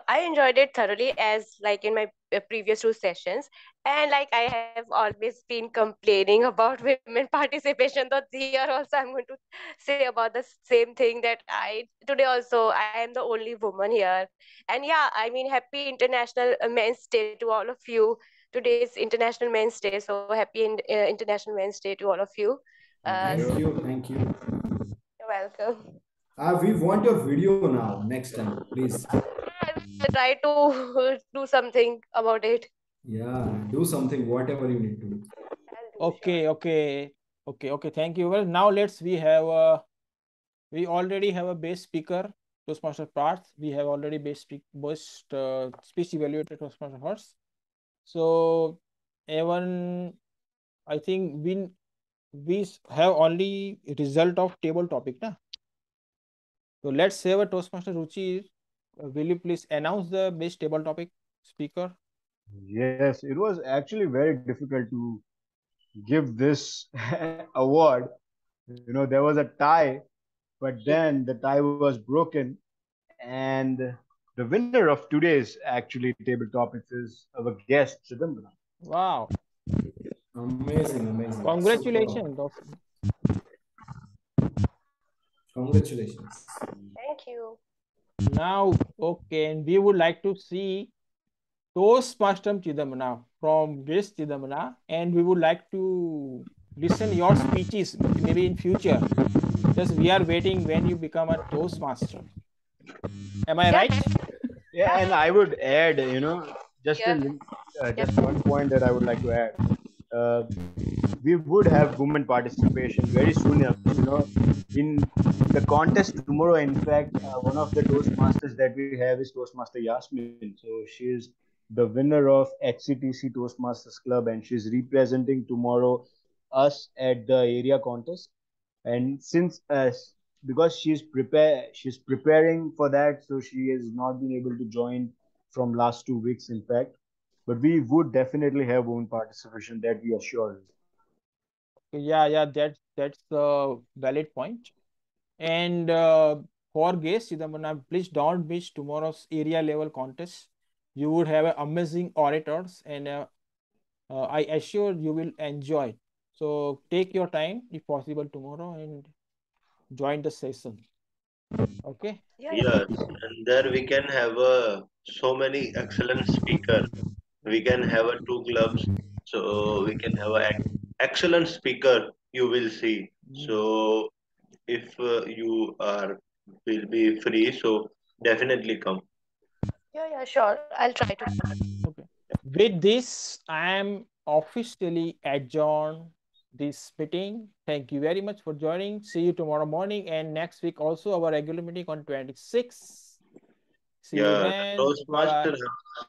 I enjoyed it thoroughly as like in my previous two sessions, and like I have always been complaining about women participation. Though here also I'm going to say about the same thing that I today also I am the only woman here, and yeah, I mean happy International Men's Day to all of you. Today's International Men's Day, so happy International Men's Day to all of you.
Thank
Thank
you.
you. Thank you.
You're welcome.
We want your video now next time, please.
I will try to do something about it.
Yeah, do something, whatever you need to do.
I'll do sure.
Okay, okay, okay. Thank you. Well, now let's we already have a base speaker Toastmaster parts. We have already best speech evaluator Toastmaster parts. So even I think we have only result of table topic, na? So let's have a Toastmaster Ruchi. Will you please announce the best table topic speaker?
Yes, it was actually very difficult to give this award. There was a tie, but then the tie was broken, and the winner of today's actually table topics is our guest Chidambaram.
Wow!
Amazing, amazing. Super.
Congratulations.
Congratulations.
Thank you.
Now, okay, and we would like to see Toastmaster Chidamana from guest Chidamana, and we would like to listen your speeches maybe in future. Just we are waiting when you become a Toastmaster. Am I
Yeah,
right?
Yeah, and I would add, just
yeah,
just
yeah.
one point that I would like to add. Uh, we would have women participation very soon enough. In the contest tomorrow. In fact, one of the Toastmasters that we have is Toastmaster Yasmin. So she is the winner of HCTC Toastmasters Club, and she's representing tomorrow us at the area contest. And since because she's preparing for that, so she has not been able to join from last 2 weeks, in fact. But we would definitely have women participation, that we assure you.
Yeah, that's a valid point. And for guests, Chidamana, please don't miss tomorrow's area level contest. You would have amazing orators, and I assure you will enjoy it. So take your time, if possible, tomorrow and join the session. Okay.
Yeah,
Yes, and there we can have so many excellent speakers. We can have a two clubs, so we can have a excellent speaker. You will see. So if you are will be free, so definitely come.
Yeah, yeah, sure. I'll try to come.
Okay. With this, I am officially adjourned this meeting. Thank you very much for joining. See you tomorrow morning and next week also our regular meeting on 26th. See you
Yeah, the
then. Bye
Toastmaster
bye.
have